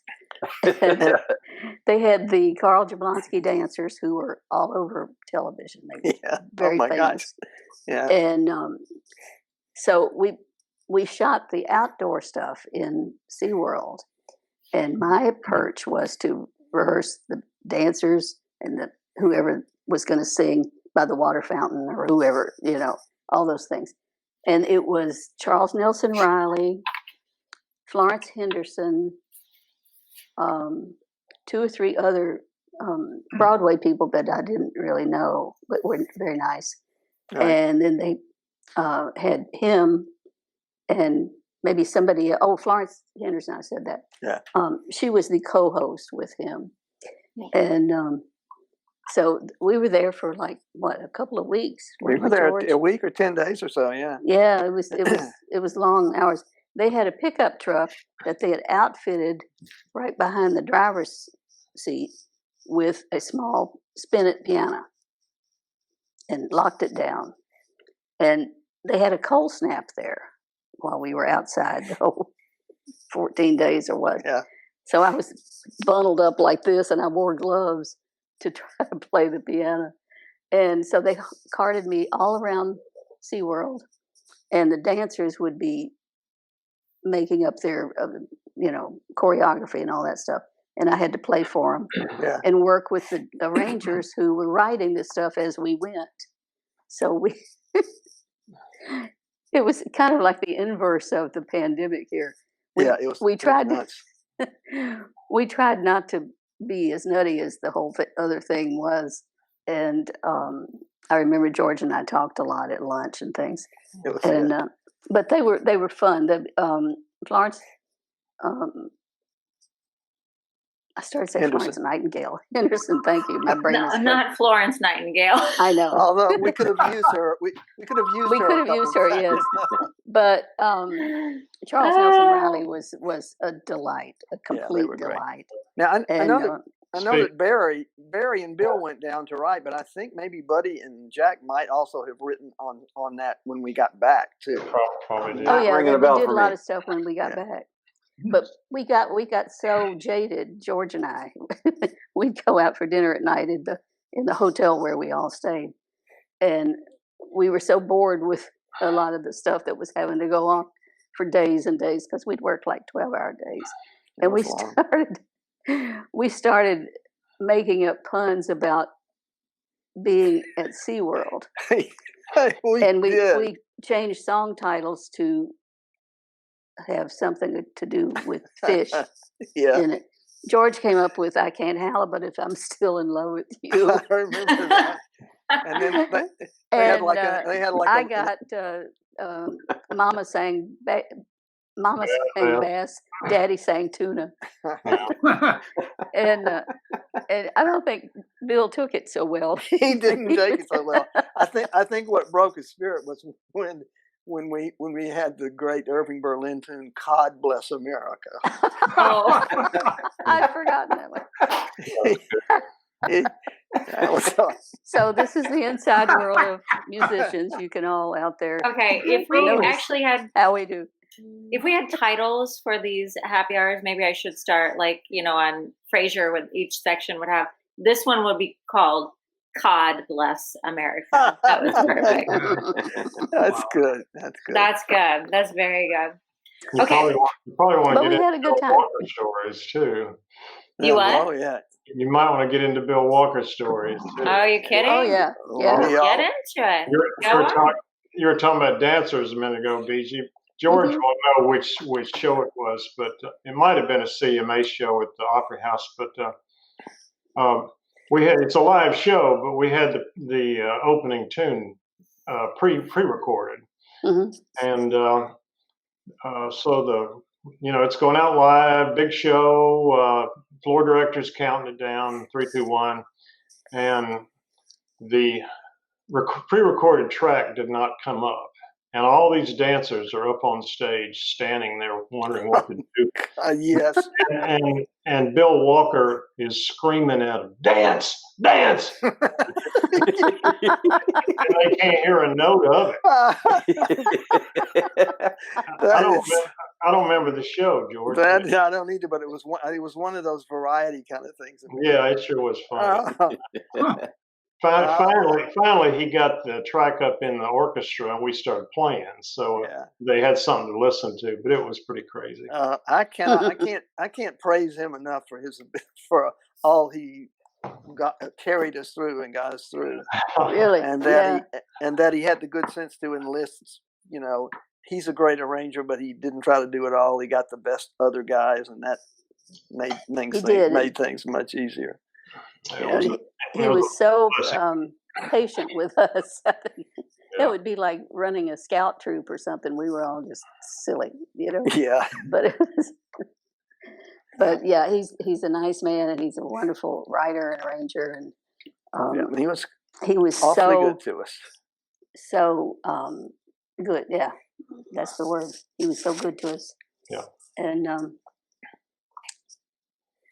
And they had the Carl Jablonski dancers who were all over television. They were Yeah. very Oh, my famous. gosh. Yeah. And so we shot the outdoor stuff in SeaWorld. And my perch was to rehearse the dancers and whoever was going to sing by the water fountain or whoever, all those things. And it was Charles Nelson Riley, Florence Henderson, 2 or 3 other Broadway people that I didn't really know, but were very nice. Right. And then they had him and maybe somebody. Oh, Florence Henderson. I said that. Yeah. She was the co-host with him, and So we were there for like a couple of weeks. We were there a week or 10 days or so. Yeah. Yeah, it was long hours. They had a pickup truck that they had outfitted right behind the driver's seat with a small spin-it piano and locked it down. And they had a cold snap there while we were outside the whole 14 days or what. Yeah. So I was bundled up like this, and I wore gloves to try to play the piano. And so they carted me all around SeaWorld, and the dancers would be making up their, choreography and all that stuff. And I had to play for them and work with the arrangers who were writing this stuff as we went. So it was kind of like the inverse of the pandemic here. We tried not to be as nutty as the whole other thing was. And I remember George and I talked a lot at lunch and things. But they were fun. Florence, I started saying Florence Nightingale. Henderson, thank you. My brain is not Florence Nightingale. I know. Although we could have used her. We could have used her. We could have used her, yes. But Charles Nelson Riley was a delight, a complete delight. Now I know that Barry and Bill went down to write, but I think maybe Buddy and Jack might also have written on that when we got back too. Probably did. Oh yeah, we did a lot of stuff when we got back. But we got so jaded, George and I. We'd go out for dinner at night in the hotel where we all stayed, and we were so bored with a lot of the stuff that was having to go on for days and days because we'd work like 12-hour days, and we started making up puns about being at SeaWorld. We changed song titles to have something to do with fish in it. George came up with "I Can't Halibut If I'm Still in Love with You." I remember that. And then I got Mama sang bass, Daddy sang tuna. And I don't think Bill took it so well. He didn't take it so well. I think what broke his spirit was when we had the great Irving Berlin tune, "God Bless America." Oh, I'd forgotten that one. So this is the inside world of musicians. You can all out there. Okay, if we actually had how we do. If we had titles for these happy hours, maybe I should start on Frasier with each section would have, this one would be called "God Bless America." That was perfect. That's good. That's good. That's very good. You probably want to get had a good into time. Bill Walker stories too. You what? Oh yeah. You might want to get into Bill Walker stories too. Oh, you kidding? Oh yeah. Get into it. You were talking about dancers a minute ago, BG. George won't know which show it was, but it might have been a CMA show at the Opera House. But it's a live show, but we had the opening tune pre-recorded, and so it's going out live, big show. Floor director's counting it down, 3, 2, 1, and the pre-recorded track did not come up. And all these dancers are up on stage, standing there, wondering what to do. Yes. And Bill Walker is screaming at them, "Dance, dance!" And they can't hear a note of it. I don't remember the show, George. I don't either, but it was one of those variety kind of things. Yeah, it sure was fun. Finally, he got the track up in the orchestra, and we started playing. So they had something to listen to, but it was pretty crazy. I can't praise him enough for all he carried us through and got us through. Really, and that he had the good sense to enlist. He's a great arranger, but he didn't try to do it all. He got the best other guys, and that made things much easier. He was so patient with us. It would be like running a scout troop or something. We were all just silly, Yeah. But yeah, he's a nice man, and he's a wonderful writer and arranger, and He was He was awfully so good to us. so good. Yeah, that's the word. He was so good to us. Yeah. And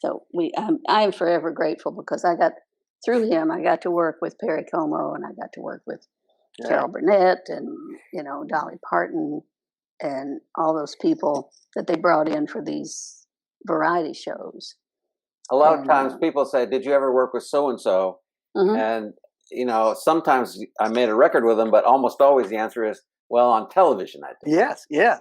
so I am forever grateful because through him, I got to work with Perry Como, and I got to work with Carol Burnett, and Dolly Parton, and all those people that they brought in for these variety shows. A lot of times people say, "Did you ever work with so and so?" And sometimes I made a record with them, but almost always the answer is, "Well, on television, I did." Yes, yeah.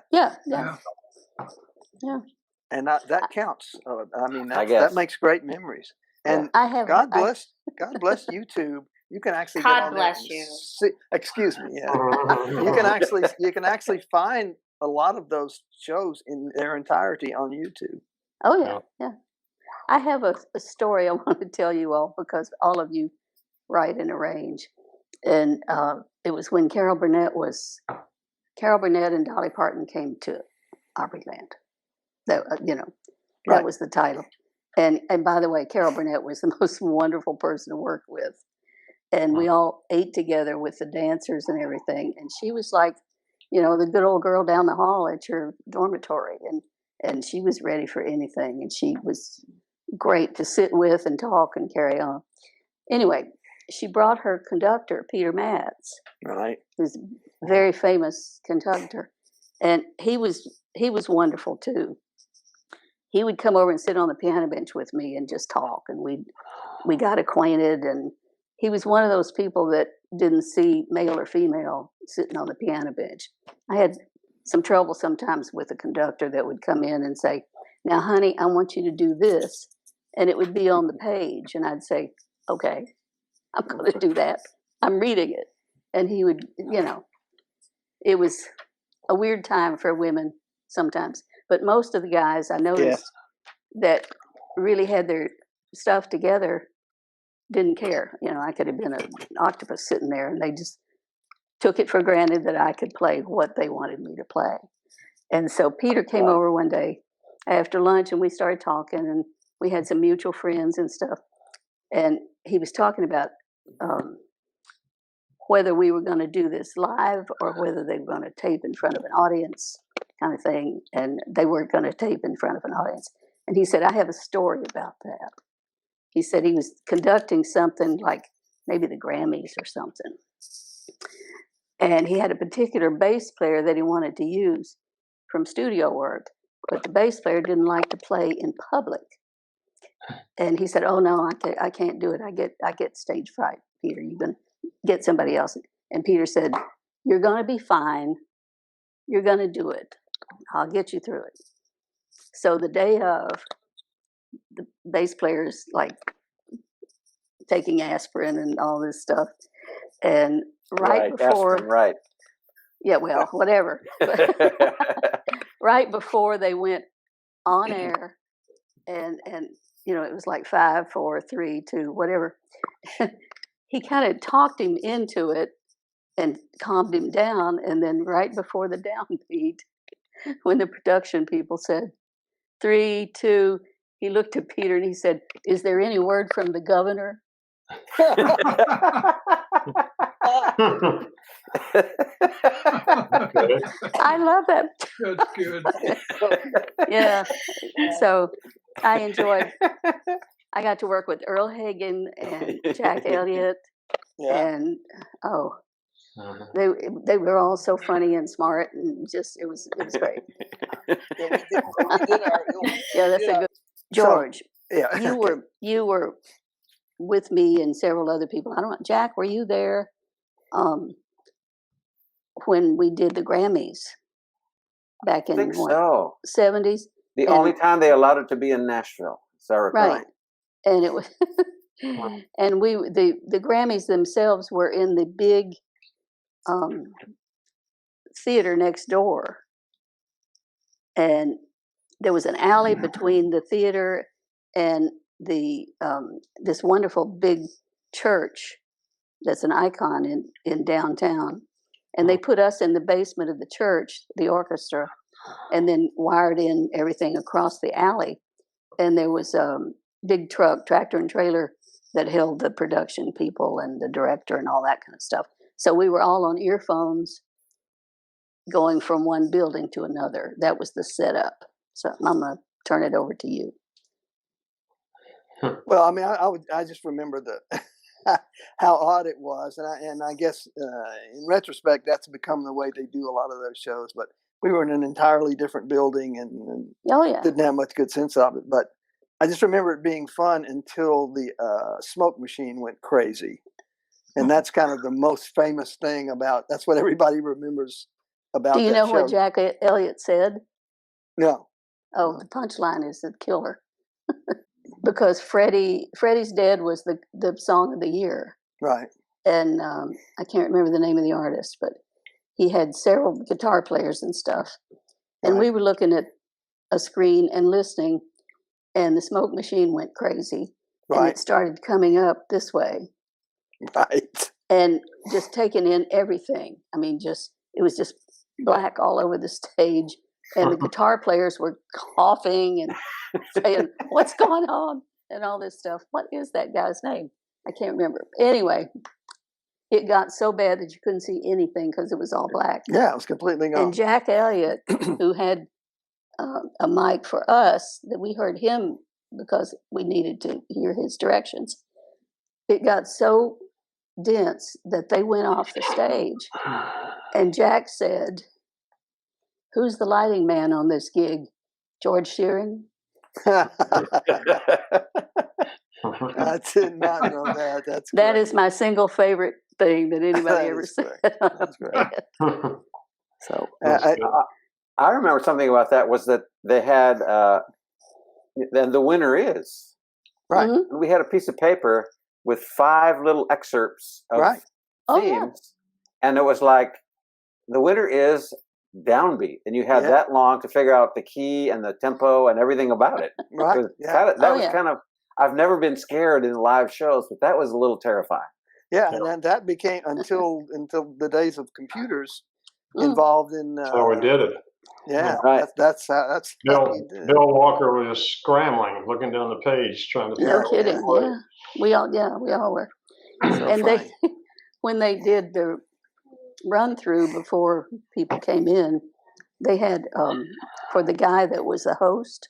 And that counts. I mean, that makes great memories. And God bless YouTube. You can actually God get on bless there you. See, excuse me. Yeah, you can actually find a lot of those shows in their entirety on YouTube. Oh yeah. I have a story I want to tell you all because all of you write and arrange, and it was when Carol Burnett and Dolly Parton came to Opryland. That that was the title. And by the way, Carol Burnett was the most wonderful person to work with. And we all ate together with the dancers and everything. And she was like, the good old girl down the hall at your dormitory. And she was ready for anything. And she was great to sit with and talk and carry on. Anyway, she brought her conductor, Peter Matz, right, who's a very famous conductor. And he was wonderful too. He would come over and sit on the piano bench with me and just talk, and we got acquainted. And he was one of those people that didn't see male or female sitting on the piano bench. I had some trouble sometimes with a conductor that would come in and say, "Now, honey, I want you to do this," and it would be on the page, and I'd say, "Okay, I'm going to do that. I'm reading it," and he would, it was a weird time for women sometimes. But most of the guys I noticed that really had their stuff together didn't care. I could have been an octopus sitting there, and they just took it for granted that I could play what they wanted me to play. And so Peter came over one day after lunch, and we started talking, and we had some mutual friends and stuff. And he was talking about whether we were going to do this live or whether they were going to tape in front of an audience, kind of thing. And they weren't going to tape in front of an audience. And he said, "I have a story about that." He said he was conducting something like maybe the GRAMMYS or something. And he had a particular bass player that he wanted to use from studio work, but the bass player didn't like to play in public. And he said, "Oh no, I can't do it. I get stage fright, Peter. You can get somebody else." And Peter said, "You're going to be fine. You're going to do it. I'll get you through it." So the day of, the bass player's like taking aspirin and all this stuff, and before, aspirin, yeah, well, whatever. Right before they went on air, and it was like 5, 4, 3, 2, whatever. He kind of talked him into it and calmed him down, and then right before the downbeat, when the production people said 3, 2, he looked at Peter and he said, "Is there any word from the governor?" I love that. That's good. Yeah. So I got to work with Earl Hagen and Jack Elliott, and they were all so funny and smart, and just it was great. Yeah, that's a good. George, you were with me and several other people. I don't know, Jack, were you there when we did the GRAMMYS back in the 70s? The only time they allowed it to be in Nashville, so I recall. Right. And it was and the GRAMMYS themselves were in the big theater next door. And there was an alley between the theater and the this wonderful big church that's an icon in downtown. And they put us in the basement of the church, the orchestra, and then wired in everything across the alley. And there was a big truck, tractor and trailer, that held the production people and the director and all that kind of stuff. So we were all on earphones going from one building to another. That was the setup. So I'm going to turn it over to you. Well, I mean, I just remember how odd it was, and I guess in retrospect, that's become the way they do a lot of those shows. But we were in an entirely different building and Oh yeah. didn't have much good sense of it. But I just remember it being fun until the smoke machine went crazy, and that's kind of the most famous thing about. That's what everybody remembers about. Do you that know show. what Jack Elliott said? No. Oh, the punchline is the killer. Because Freddie's Dead was the song of the year. Right. And I can't remember the name of the artist, but he had several guitar players and stuff. And we were looking at a screen and listening, and the smoke machine went crazy. And it started coming up this way. Right. And just taking in everything. I mean, it was just black all over the stage. And the guitar players were coughing and saying, "What's going on?" and all this stuff. What is that guy's name? I can't remember. Anyway, it got so bad that you couldn't see anything because it was all black. Yeah, it was completely gone. And Jack Elliott, who had a mic for us, that we heard him because we needed to hear his directions. It got so dense that they went off the stage. And Jack said, "Who's the lighting man on this gig? George Shearing?" I did not know that. That's that great. is my single favorite thing that anybody ever said. That's great. So I remember something about that was that they had and the winner is right. Mm-hmm. We had a piece of paper with 5 little excerpts of themes, and it was like the winner is downbeat, and you had that long to figure out the key and the tempo and everything about it. Right. That was kind of. I've never been scared in live shows, but that was a little terrifying. Yeah, and then that became until the days of computers involved in. So we did it. Yeah, right. That's Bill Walker was just scrambling, looking down the page, trying to. No kidding. Yeah, we all were. So and funny. When they did the run through before people came in, they had for the guy that was the host,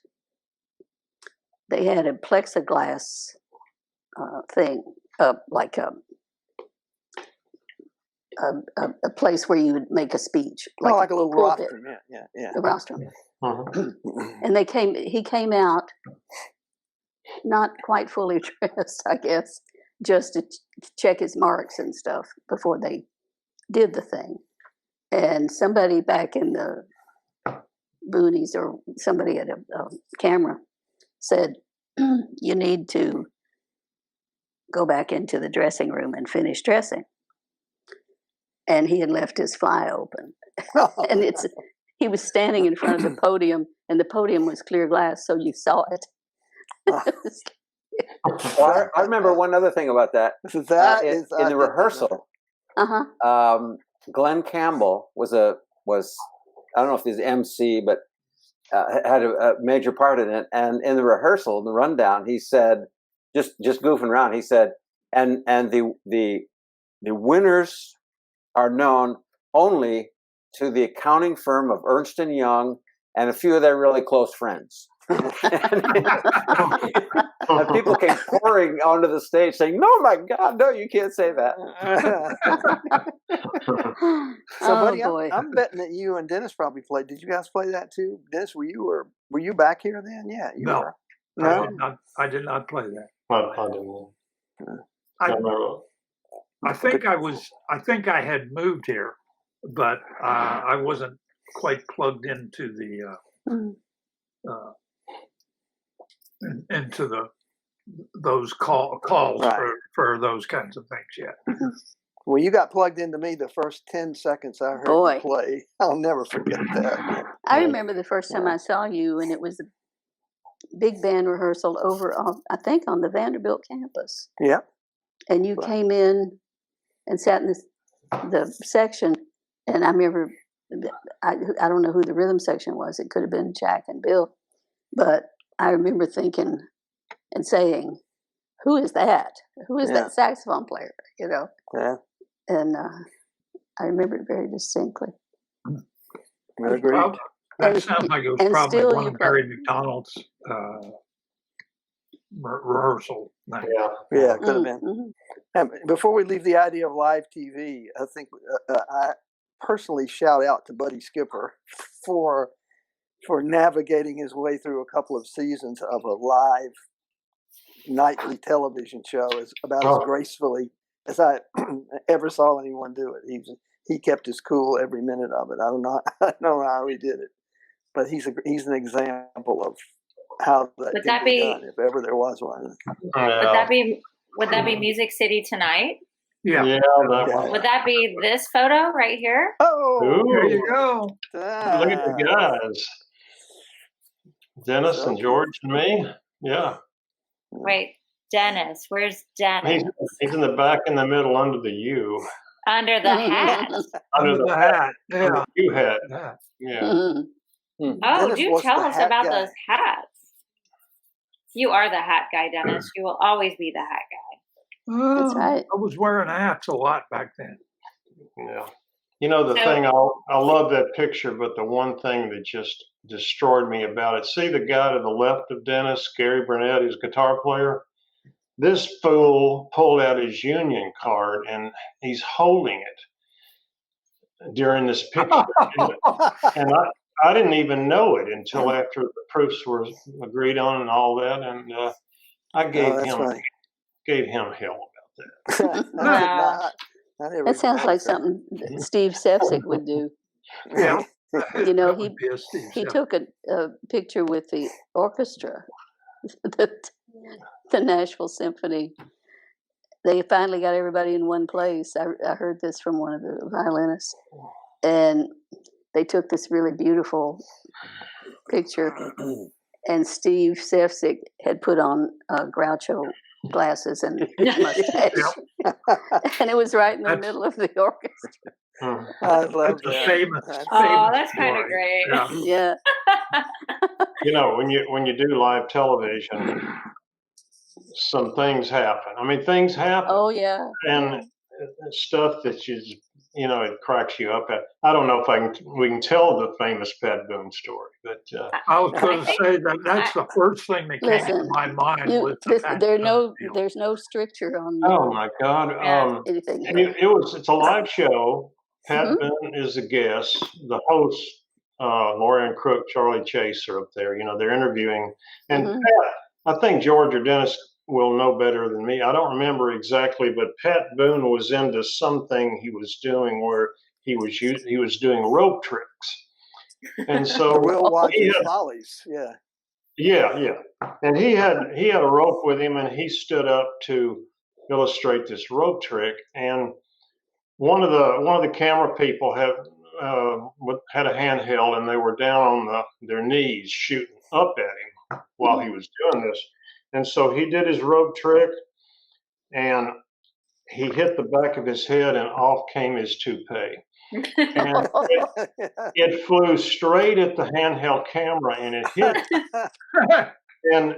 they had a plexiglass thing, like a place where you would make a speech, like a little pulpit. rostrum. Yeah. The rostrum. Uh-huh. And he came out not quite fully dressed, I guess, just to check his marks and stuff before they did the thing. And somebody back in the boonies or somebody at a camera said, "You need to go back into the dressing room and finish dressing." And he had left his fly open. And he was standing in front of the podium, and the podium was clear glass, so you saw it. Well, I remember one other thing about that. In the rehearsal, Glenn Campbell was I don't know if he's MC, but had a major part in it. And in the rehearsal, the rundown, he said, just goofing around, he said, and the winners are known only to the accounting firm of Ernst & Young and a few of their really close friends. And people came pouring onto the stage saying, "No, my God, no, you can't say that." So, buddy, I'm betting that you and Denis probably played. Did you guys play that too? Denis, were you back here then? Yeah, you were. No, I did not play that. I didn't. I think I had moved here, but I wasn't quite plugged into those calls for those kinds of things yet. Well, you got plugged into me the first 10 seconds I heard you play. I'll never forget that. I remember the first time I saw you, and it was a big band rehearsal over, I think, on the Vanderbilt campus. Yeah. And you came in and sat in the section, and I remember, I don't know who the rhythm section was. It could have been Jack and Bill, but I remember thinking and saying, who is that? Who is Yeah. that saxophone player? You know. Yeah. And I remember it very distinctly. Agreed. That And- sounds like it was and probably still one you of play. Mary McDonald's rehearsal night. Yeah. Yeah, it could have been. Mhm. Before we leave the idea of live TV, I think I personally shout out to Buddy Skipper for navigating his way through a couple of seasons of a live nightly television show about as gracefully as I ever saw anyone do it. He kept his cool every minute of it. I don't know how he did it, but he's an example of how that can be done if ever there was one. Would that be Music City Tonight? Yeah. Yeah, that one. Would that be this photo right here? Oh, Ooh. There you go. Look at the guys. Dennis and George and me. Yeah. Wait, Denis. Where's Denis? He's in the back in the middle under the U. Under the hat. Under the hat. Yeah. Under the U hat. Yeah. Yeah. Mhm. Oh, Dennis do was tell the us hat about guy. those hats. You are the hat guy, Denis. You will always be the hat guy. That's right. I was wearing hats a lot back then. Yeah. You know, the thing, I love that picture, but the one thing that just destroyed me about it, see the guy to the left of Denis, Gary Burnett, his guitar player? This fool pulled out his union card and he's holding it during this picture. And I didn't even know it until after the proofs were agreed on and all that. And I gave him hell about that. That sounds like something that Steve Sefcik would do. Yeah. You know, That would be a Steve he Sefcik. took a picture with the orchestra, the Nashville Symphony. They finally got everybody in one place. I heard this from one of the violinists. And they took this really beautiful picture. And Steve Sefcik had put on Groucho glasses and mustache. And it was right in the middle of the orchestra. I love That's that. famous. Oh, that's kind of great. Yeah. Yeah. You know, when you do live television, some things happen. I mean, things happen. Oh, yeah. And stuff that it cracks you up at. I don't know if we can tell the famous Pat Boone story, but I was going to say that's the first thing that came to my mind. Was there's no stricture on. Oh my God! Anything. It's a live show. Pat Boone is a guest. The host, Lorian Crook, Charlie Chase are up there. You know, they're interviewing, and Pat, I think George or Dennis will know better than me. I don't remember exactly, but Pat Boone was into something he was doing where he was doing rope tricks, and so Will Watkins Follies, yeah, and he had a rope with him, and he stood up to illustrate this rope trick, and one of the camera people had a handheld, and they were down on their knees shooting up at him while he was doing this. And so he did his rope trick, and he hit the back of his head, and off came his toupee. And it flew straight at the handheld camera, and it hit. And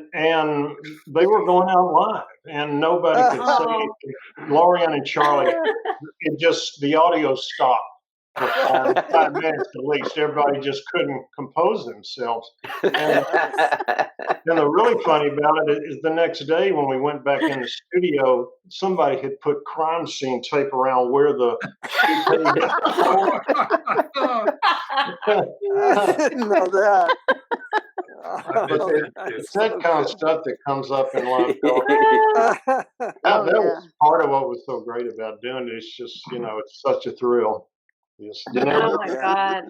they were going out live, and nobody could say anything. Lorian and Charlie, the audio stopped for 5 minutes at least. Everybody just couldn't compose themselves. And the really funny about it is the next day when we went back in the studio, somebody had put crime scene tape around where the I didn't know that. It's that kind of stuff that comes up in live television. That was part of what was so great about doing it. It's just, it's such a thrill. Oh my God.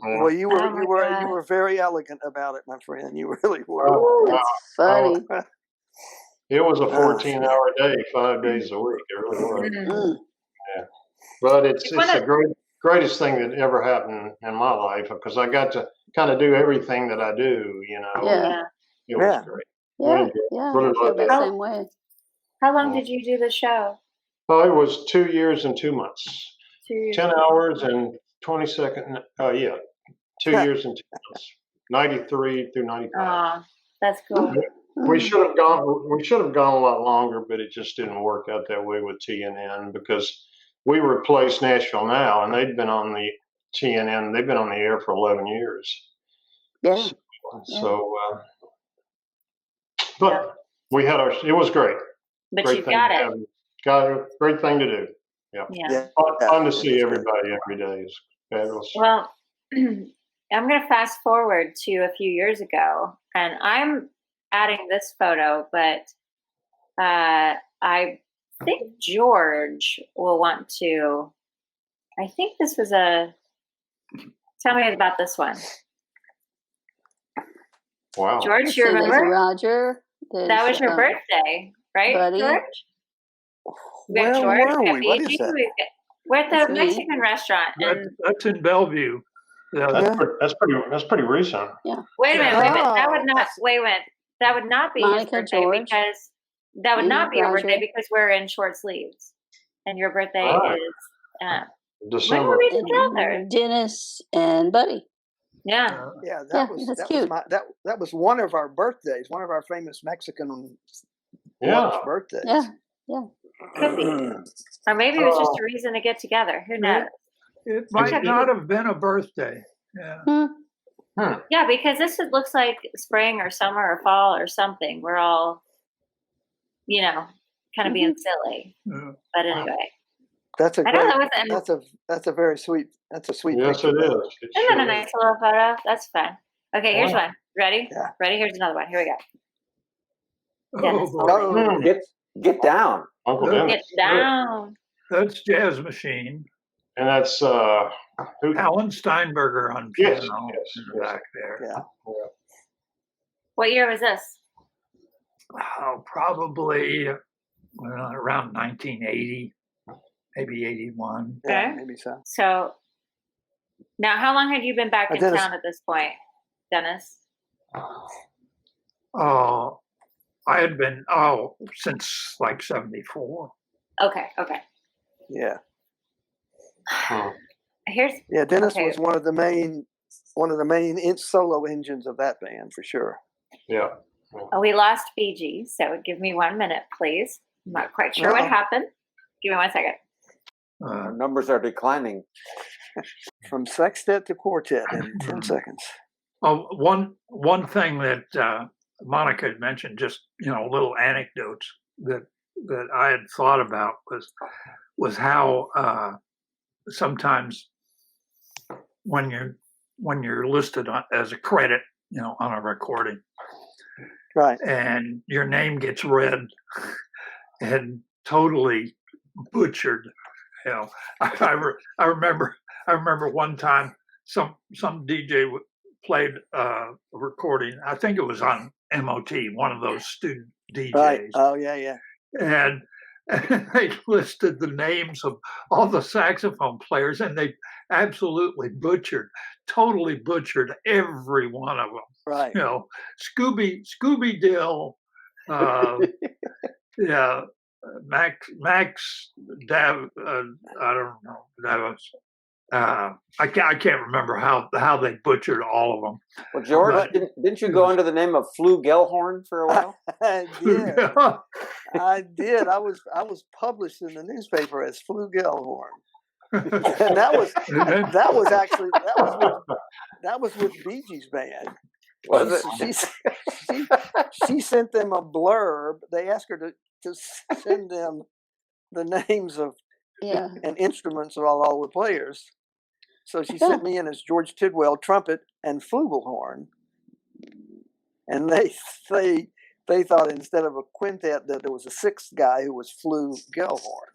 Well, you were very elegant about it, my friend. You really were. That's funny. It was a 14-hour day, 5 days a week. It really was. Yeah. But it's the greatest thing that ever happened in my life because I got to kind of do everything that I do, Yeah. It was great. Yeah. Really I feel loved the it. same way. How long did you do the show? Oh, it was 2 years and 2 months. 2 years. 10 hours and 20 seconds. 2 years and 2 months. 93 through 95. That's cool. We should have gone. We should have gone a lot longer, but it just didn't work out that way with TNN because we replaced Nashville Now, and they'd been on the TNN. They've been on the air for 11 years. Yeah. So, but we had our. It was great. But Great you've thing got to it. have. Got a great thing to do. Yeah. Yeah. Fun to see everybody every day. Is fabulous. Well, I'm going to fast forward to a few years ago, and I'm adding this photo, but I think George will want to. I think this was a. Tell me about this one. Wow. George, So you there's remember? Roger. That was your birthday, right, Buddy. George? We have Where George, were we have we? What is Beegie, that? we're at That's the me. Mexican restaurant. And That's in Bellevue. Yeah, That's pretty recent. wait a minute. That would Oh, not. that's- That would not be his Monica, birthday George, because that would not be your Roger. birthday because we're in short sleeves, and your birthday Right. is. When December. were we together? And Denis and Buddy. Yeah. Yeah, Yeah, that's cute. that was one of our birthdays, one of our famous Mexican Yeah. lunch birthdays. Yeah. Could be. Or maybe it was just a reason to get together. Who knows? it might not have been a birthday. Yeah. Yeah, because looks like spring or summer or fall or something. We're all, kind of being silly. Yeah. But anyway, That's a I know great. that wasn't. That's a very sweet. That's a sweet. Yes, picture. it is. It Isn't that sure a is. nice little photo? That's fun. Okay, here's Yeah. one. Ready? Yeah. Ready? Here's another one. Here we go. Denis. Oh, boy. Oh, Get down. Uncle Yeah. Dennis. Get down. That's Jazz Machine. And that's who? Alan Steinberger on Yes, piano yes, in the yes. back there. yeah. What year was this? Oh, probably around 1980, maybe 81. Yeah, Okay. maybe so. So, now how long had you been back in Dennis. town at this point, Denis? Oh, I had been since like 74. Okay. Yeah, Here's yeah. Dennis Okay. was one of the main solo engines of that band for sure. Yeah. we lost Fiji, so give me 1 minute, please. I'm not quite sure what Uh-oh. happened. Give me 1 second. Our numbers are declining. From sextet to quartet in 10 seconds. Oh, one thing that Monica had mentioned, just little anecdotes that I had thought about was how sometimes when you're listed as a credit, on a recording, Right. and your name gets read and totally butchered. I remember one time some DJ played a recording. I think it was on MOT, one of those student DJs. Right. Oh yeah. And they listed the names of all the saxophone players, and they absolutely totally butchered every one of them. Right. Scooby Dill, yeah, Max Dav, I don't know, that was. I can't remember how they butchered all of them. Well, George, But- didn't you go under the name of Flu Gellhorn for a while? I did. I did. I was published in the newspaper as Flu Gellhorn. And that was with Bee Gees band. Was it? She sent them a blurb. They asked her to send them the names of Yeah. and instruments of all the players. So she sent me in as George Tidwell, trumpet and flugelhorn. And they thought instead of a quintet that there was a sixth guy who was Flu Gellhorn.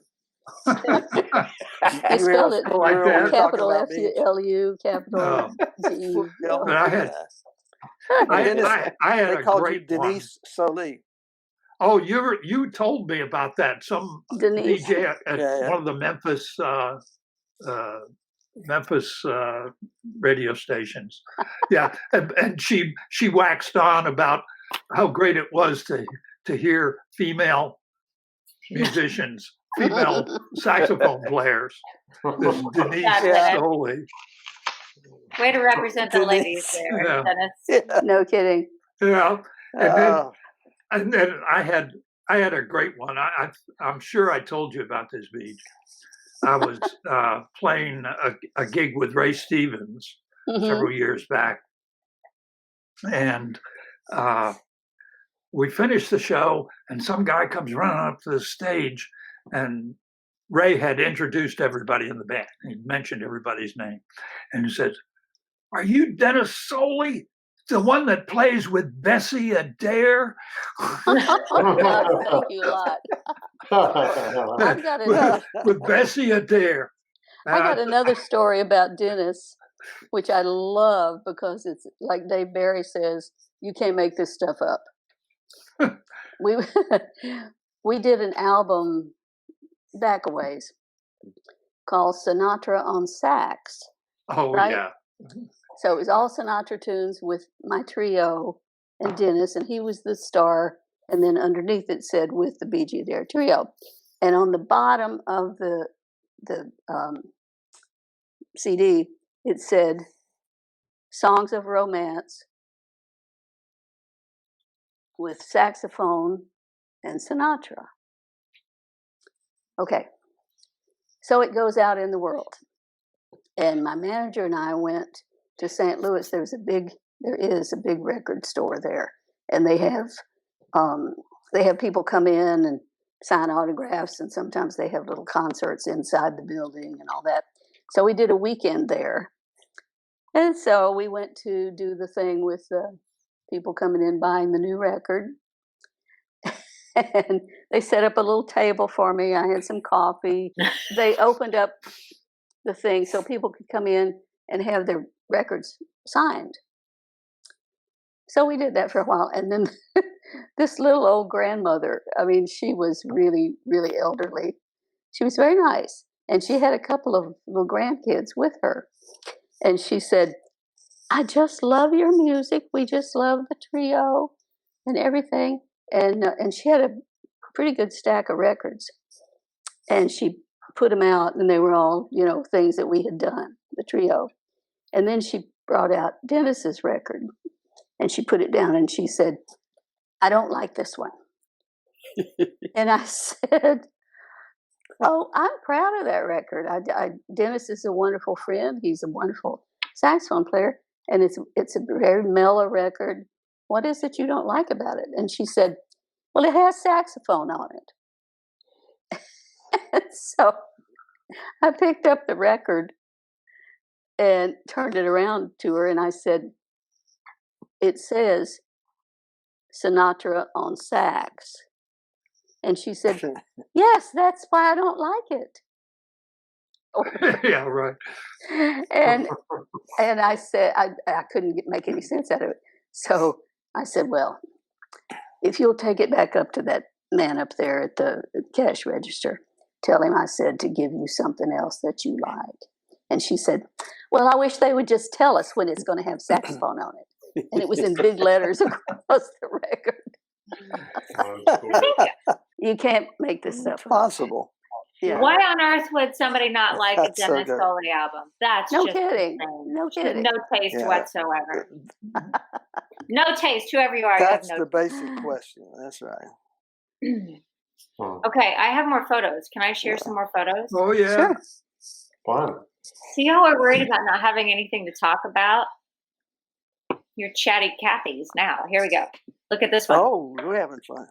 They spelled it like that. capital F-U-L-U, capital G. But I had They a called you great one. Denise Solee. Oh, you told me about that. Some Denise. DJ at Yeah. one of the Memphis radio stations. Yeah, and she waxed on about how great it was to hear female musicians, female saxophone players. This Denise Yeah. Solee. Way to represent the ladies there, Yeah. Denis. Yeah. No kidding. Yeah, and then And then I had a great one. I'm sure I told you about this, Beach. I was playing a gig with Ray Stevens several years back, and we finished the show, and some guy comes running up to the stage, and Ray had introduced everybody in the band. He mentioned everybody's name, and he says, "Are you Denis Solee, the one that plays with Bessie Adair?" Thank you a lot. I've got with Bessie Adair. I got another story about Denis, which I love because it's like Dave Barry says, you can't make this stuff up. We did an album back a ways called Sinatra on Sax. Oh, right? yeah. So it was all Sinatra tunes with my trio and Denis, and he was the star. And then underneath it said with the Beegie Adair Trio. And on the bottom of the CD, it said Songs of Romance with saxophone and Sinatra. Okay, so it goes out in the world. And my manager and I went to St. Louis. There is a big record store there, and they have people come in and sign autographs, and sometimes they have little concerts inside the building and all that. So we did a weekend there, and so we went to do the thing with the people coming in buying the new record. And they set up a little table for me. I had some coffee. They opened up the thing so people could come in and have their records signed. So we did that for a while. And then this little old grandmother, I mean, she was really, really elderly. She was very nice. And she had a couple of little grandkids with her. And she said, "I just love your music. We just love the trio and everything." And she had a pretty good stack of records. And she put them out, and they were all, things that we had done, the trio. And then she brought out Denis's record, and she put it down, and she said, "I don't like this one." And I said, "Oh, I'm proud of that record. Denis is a wonderful friend. He's a wonderful saxophone player, and it's a very mellow record. What is it you don't like about it?" And she said, "Well, it has saxophone on it." So I picked up the record and turned it around to her, and I said, "It says Sinatra on sax." And she said, "Yes, that's why I don't like it." Yeah, right. And I said, I couldn't make any sense out of it. So I said, "Well, if you'll take it back up to that man up there at the cash register, tell him I said to give you something else that you like." And she said, "Well, I wish they would just tell us when it's going to have saxophone on it." And it was in big letters across the record. You can't make this stuff up. Possible. Yeah. Why on earth would somebody not like a Denis Solee album? That's No just kidding. insane. No kidding. No taste whatsoever. No taste, whoever you are. That's you have no the basic question. That's right. Okay, I have more photos. Can I share some more photos? Oh, yeah. Sure. Fun. See how we're worried about not having anything to talk about? You're chatty Cathy's now. Here we go. Look at this one. Oh, we're having fun.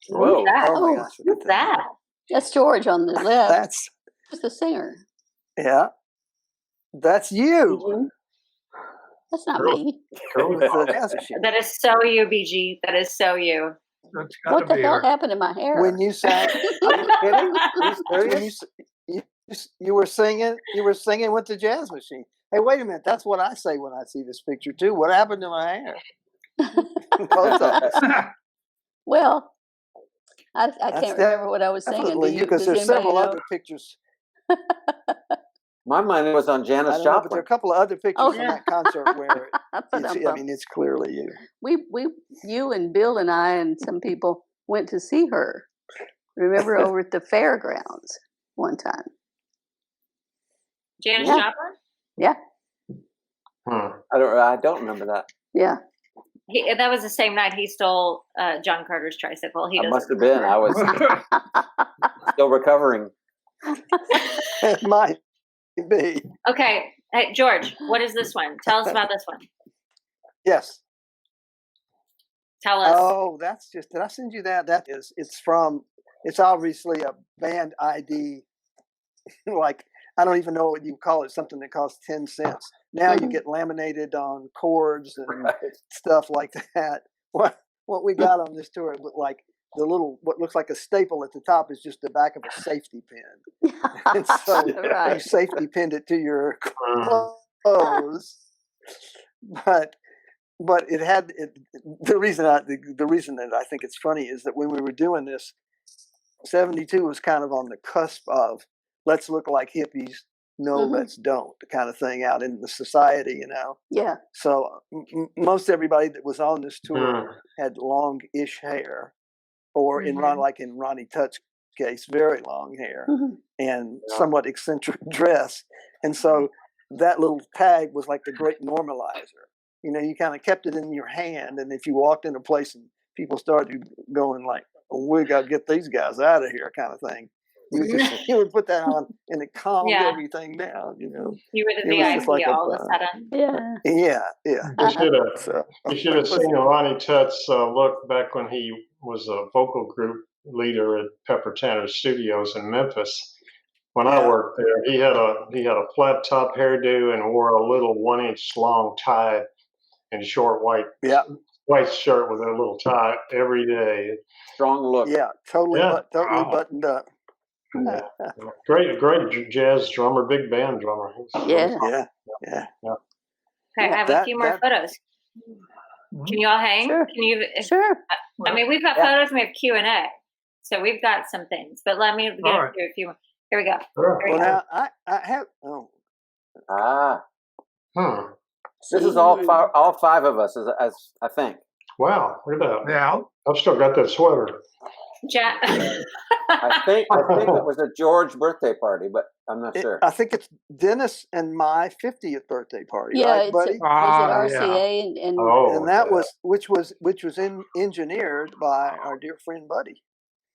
Whoa. Look at that. Oh my gosh. Look at that. That's George on the left. That's the singer. Yeah. That's you. Mm-hmm. That's not me. That is so you, BG. That is so you. What the hell happened to my hair? When you sang, are you kidding? Are you serious? You were singing with the jazz machine. Hey, wait a minute. That's what I say when I see this picture too. What happened to my hair? Both of us. Well, I can't remember what I was singing. Because there's several other pictures. My mind was on Janis Joplin. But there are a couple of other pictures from that concert where it's clearly you. You and Bill and I and some people went to see her. Remember over at the fairgrounds one time. Janis Joplin? Yeah. I don't remember that. Yeah. That was the same night he stole John Carter's tricycle. He I doesn't must have been. I was still recovering. It might be. Okay. Hey, George, what is this one? Tell us about this one. Yes. Tell us. Oh, that's just, did I send you that? It's obviously a band ID. Like, I don't even know what you call it, something that costs 10 cents. Now you get laminated on cords and stuff like that. What we got on this tour, like the little, what looks like a staple at the top is just the back of a safety pin. And so you safety pinned it to your clothes. But it had the reason that I think it's funny is that when we were doing this, 72 was kind of on the cusp of let's look like hippies, no, let's don't, the kind of thing out in the society, Yeah. So most everybody that was on this tour had long-ish hair, or in Ronnie Tutt's case, very long hair and somewhat eccentric dress, and so that little tag was like the great normalizer. You kind of kept it in your hand, and if you walked in a place and people started going like, oh, we got to get these guys out of here kind of thing, you would put that on, and it calmed everything down, You were the VIP like all of a sudden. Yeah. You should have seen Ronnie Tutt's look back when he was a vocal group leader at Pepper Tanner Studios in Memphis. When I worked there, he had a flat top hairdo and wore a little 1-inch long tie and short white shirt with a little tie every day. Strong look. Yeah, totally buttoned up. Yeah. Great jazz drummer, big band drummer. Yeah. Okay, I have a few more photos. Can you all hang? Sure. Can you? Sure. I mean, we've got photos and we have Q&A, so we've got some things. But let me get through a few more. Here we go. Sure. Here we go. Now I have. This is all five of us, as I think. Wow, look at that. Yeah. I've still got that sweater. I think it was a George birthday party, but I'm not sure. I think it's Denis and my 50th birthday party. Yeah, right, buddy? was it RCA and that was which was engineered by our dear friend Buddy.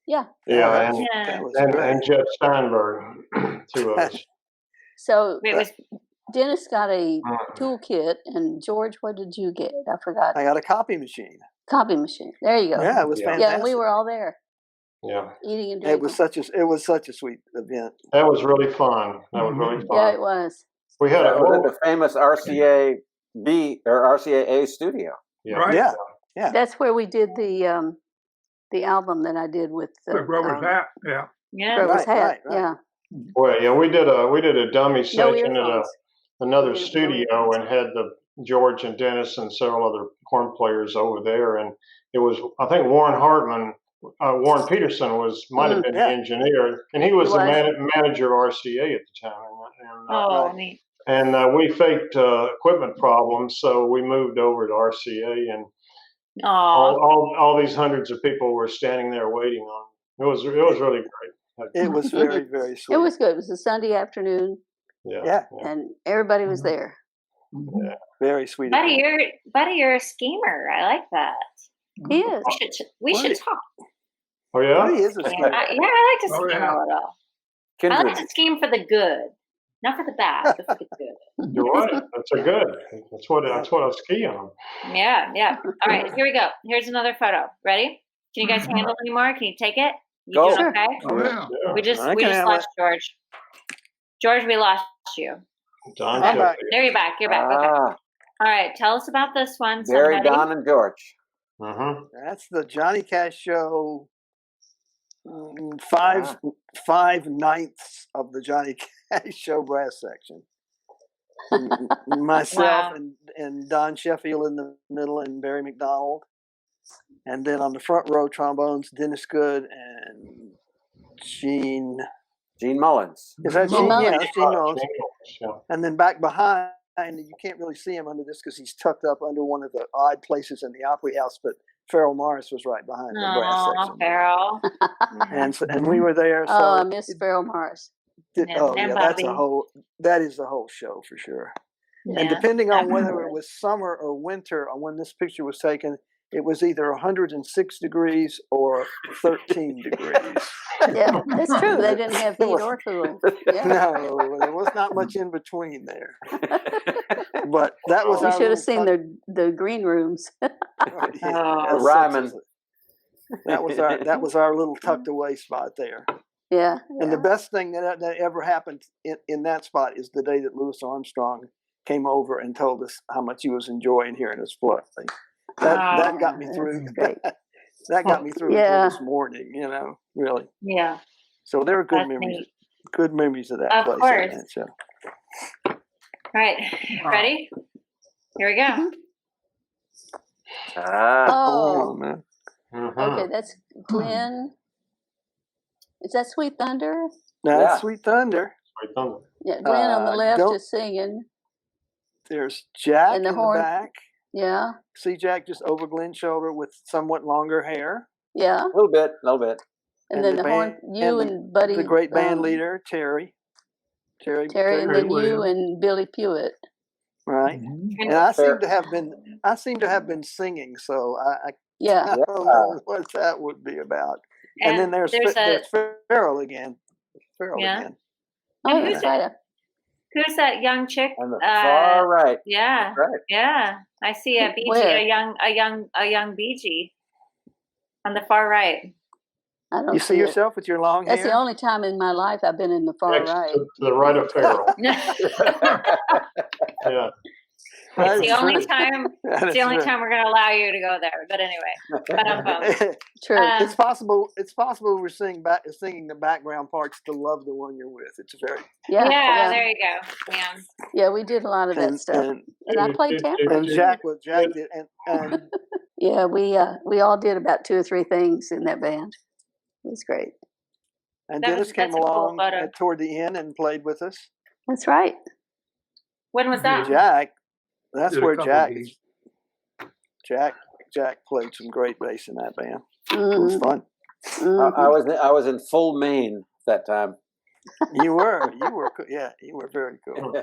Yeah. Yeah, and Jeff Steinberg, two of us. So Denis got a toolkit, and George, what did you get? I forgot. I got a copy machine. Copy machine. There you go. Yeah, it was fantastic. Yeah, and we were all there. Yeah, eating and drinking. It was such a sweet event. That was really fun. Yeah, it was. We had the famous RCA B or RCA A studio. Yeah. Right. Yeah. That's where we did the album that I did with Grover's hat. Yeah. Grover's hat. Right. Yeah. Well, yeah, we did a dummy session at another studio and had the George and Denis and several other horn players over there, and it was, I think, Warren Peterson might have been the engineer, and he was the manager of RCA at the time. Neat. And we faked equipment problems, so we moved over to RCA, and all these hundreds of people were standing there waiting on. It was really great. It was very, very sweet. It was good. It was a Sunday afternoon. Yeah. And everybody was there. Yeah. Very sweet. Buddy, you're a schemer. I like that. He is. We should talk. Oh yeah. He is a schemer. I like to scheme a little. I like to scheme for the good, not for the bad, but for the good. You're right. That's a good. That's what I ski on. Yeah. All right, here we go. Here's another photo. Ready? Can you guys handle any more? Can you take it? You Go. doing okay? Oh, yeah. We just lost George. George, we lost you. Don, there you're back. You're back. Okay. All right. Tell us about this one. Gary, Don, and George. That's the Johnny Cash show. 5/9 of the Johnny Cash show brass section. Myself and Don Sheffield in the middle, and Barry McDonald, and then on the front row trombones, Dennis Good and Gene Mullins. Is that Gene? Yeah, that's Gene Mullins. Yeah. And then back behind, you can't really see him under this because he's tucked up under one of the odd places in the Opry House, but Farrell Morris was right behind the brass section. Farrell. And we were there. So I miss Farrell Morris. that is the whole show for sure. And depending on whether it was summer or winter, when this picture was taken, it was either 106 degrees or 13 degrees. Yeah, that's true. They didn't have heat or cooling. Yeah. No, there was not much in between there. But that was You should have seen the green rooms. Ryman. That was our little tucked away spot there. Yeah. And the best thing that ever happened in that spot is the day that Louis Armstrong came over and told us how much he was enjoying hearing us play. That got me through. That got me through until this morning. Really. Yeah. So there are good memories. Neat. Good memories of that of place. Of course. That show. All right. Ready? Here we go. Oh man. Okay, that's Glenn. Is that Sweet Thunder? That's Sweet Thunder. Sweet Thunder. Yeah, Glenn on the left is singing. There's Jack in the back. Yeah. See Jack just over Glenn's shoulder with somewhat longer hair. Yeah. A little bit. And then the horn, you and Buddy. The great band leader, Terry, and then you and Billy Pewitt. Right. And I seem to have been singing, so I don't know what that would be about. And then there's Farrell again. Again. Oh, that's right. Who's that young chick? On the far right. Yeah. Right. Yeah. I see a BG, a young BG on the far right. I don't you see yourself with your long hair? That's the only time in my life I've been in the far right. To the right of Farrell. Yeah. It's the only time. It's the only time we're going to allow you to go there. But anyway, True. It's possible. We're singing the background parts to love the one you're with. It's very. Yeah. There you go. Yeah. Yeah, we did a lot of that stuff, and I played tambourine. And Jack did, and yeah, we all did about 2 or 3 things in that band. It was great. And Denis came along toward the end and played with us. That's right. When was that? Jack. That's where Jack played some great bass in that band. Mm-hmm. It was fun. Mm-hmm. I was in full Maine that time. You were yeah, you were very cool.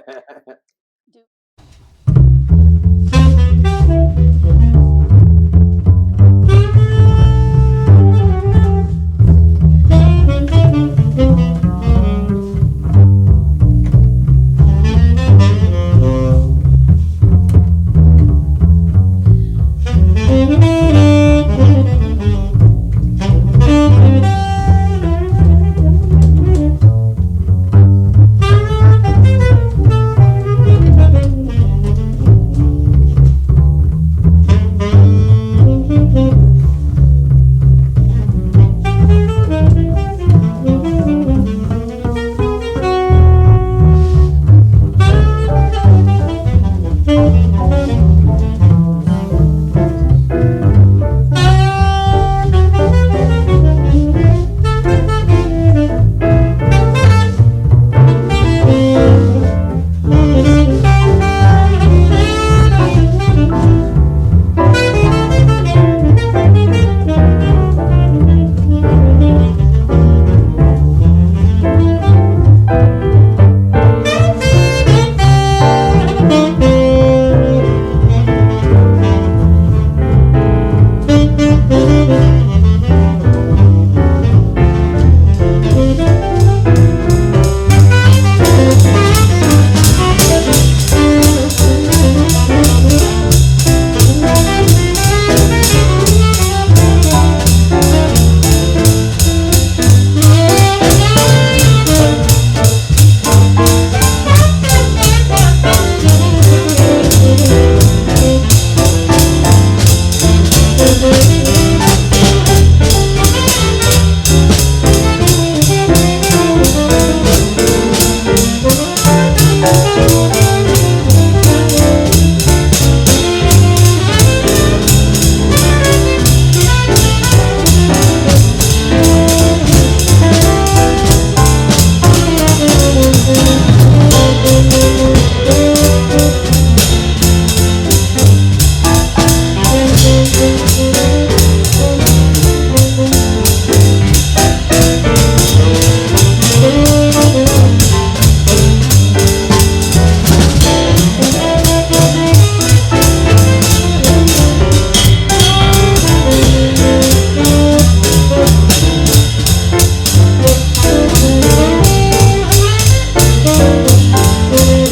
Thank you.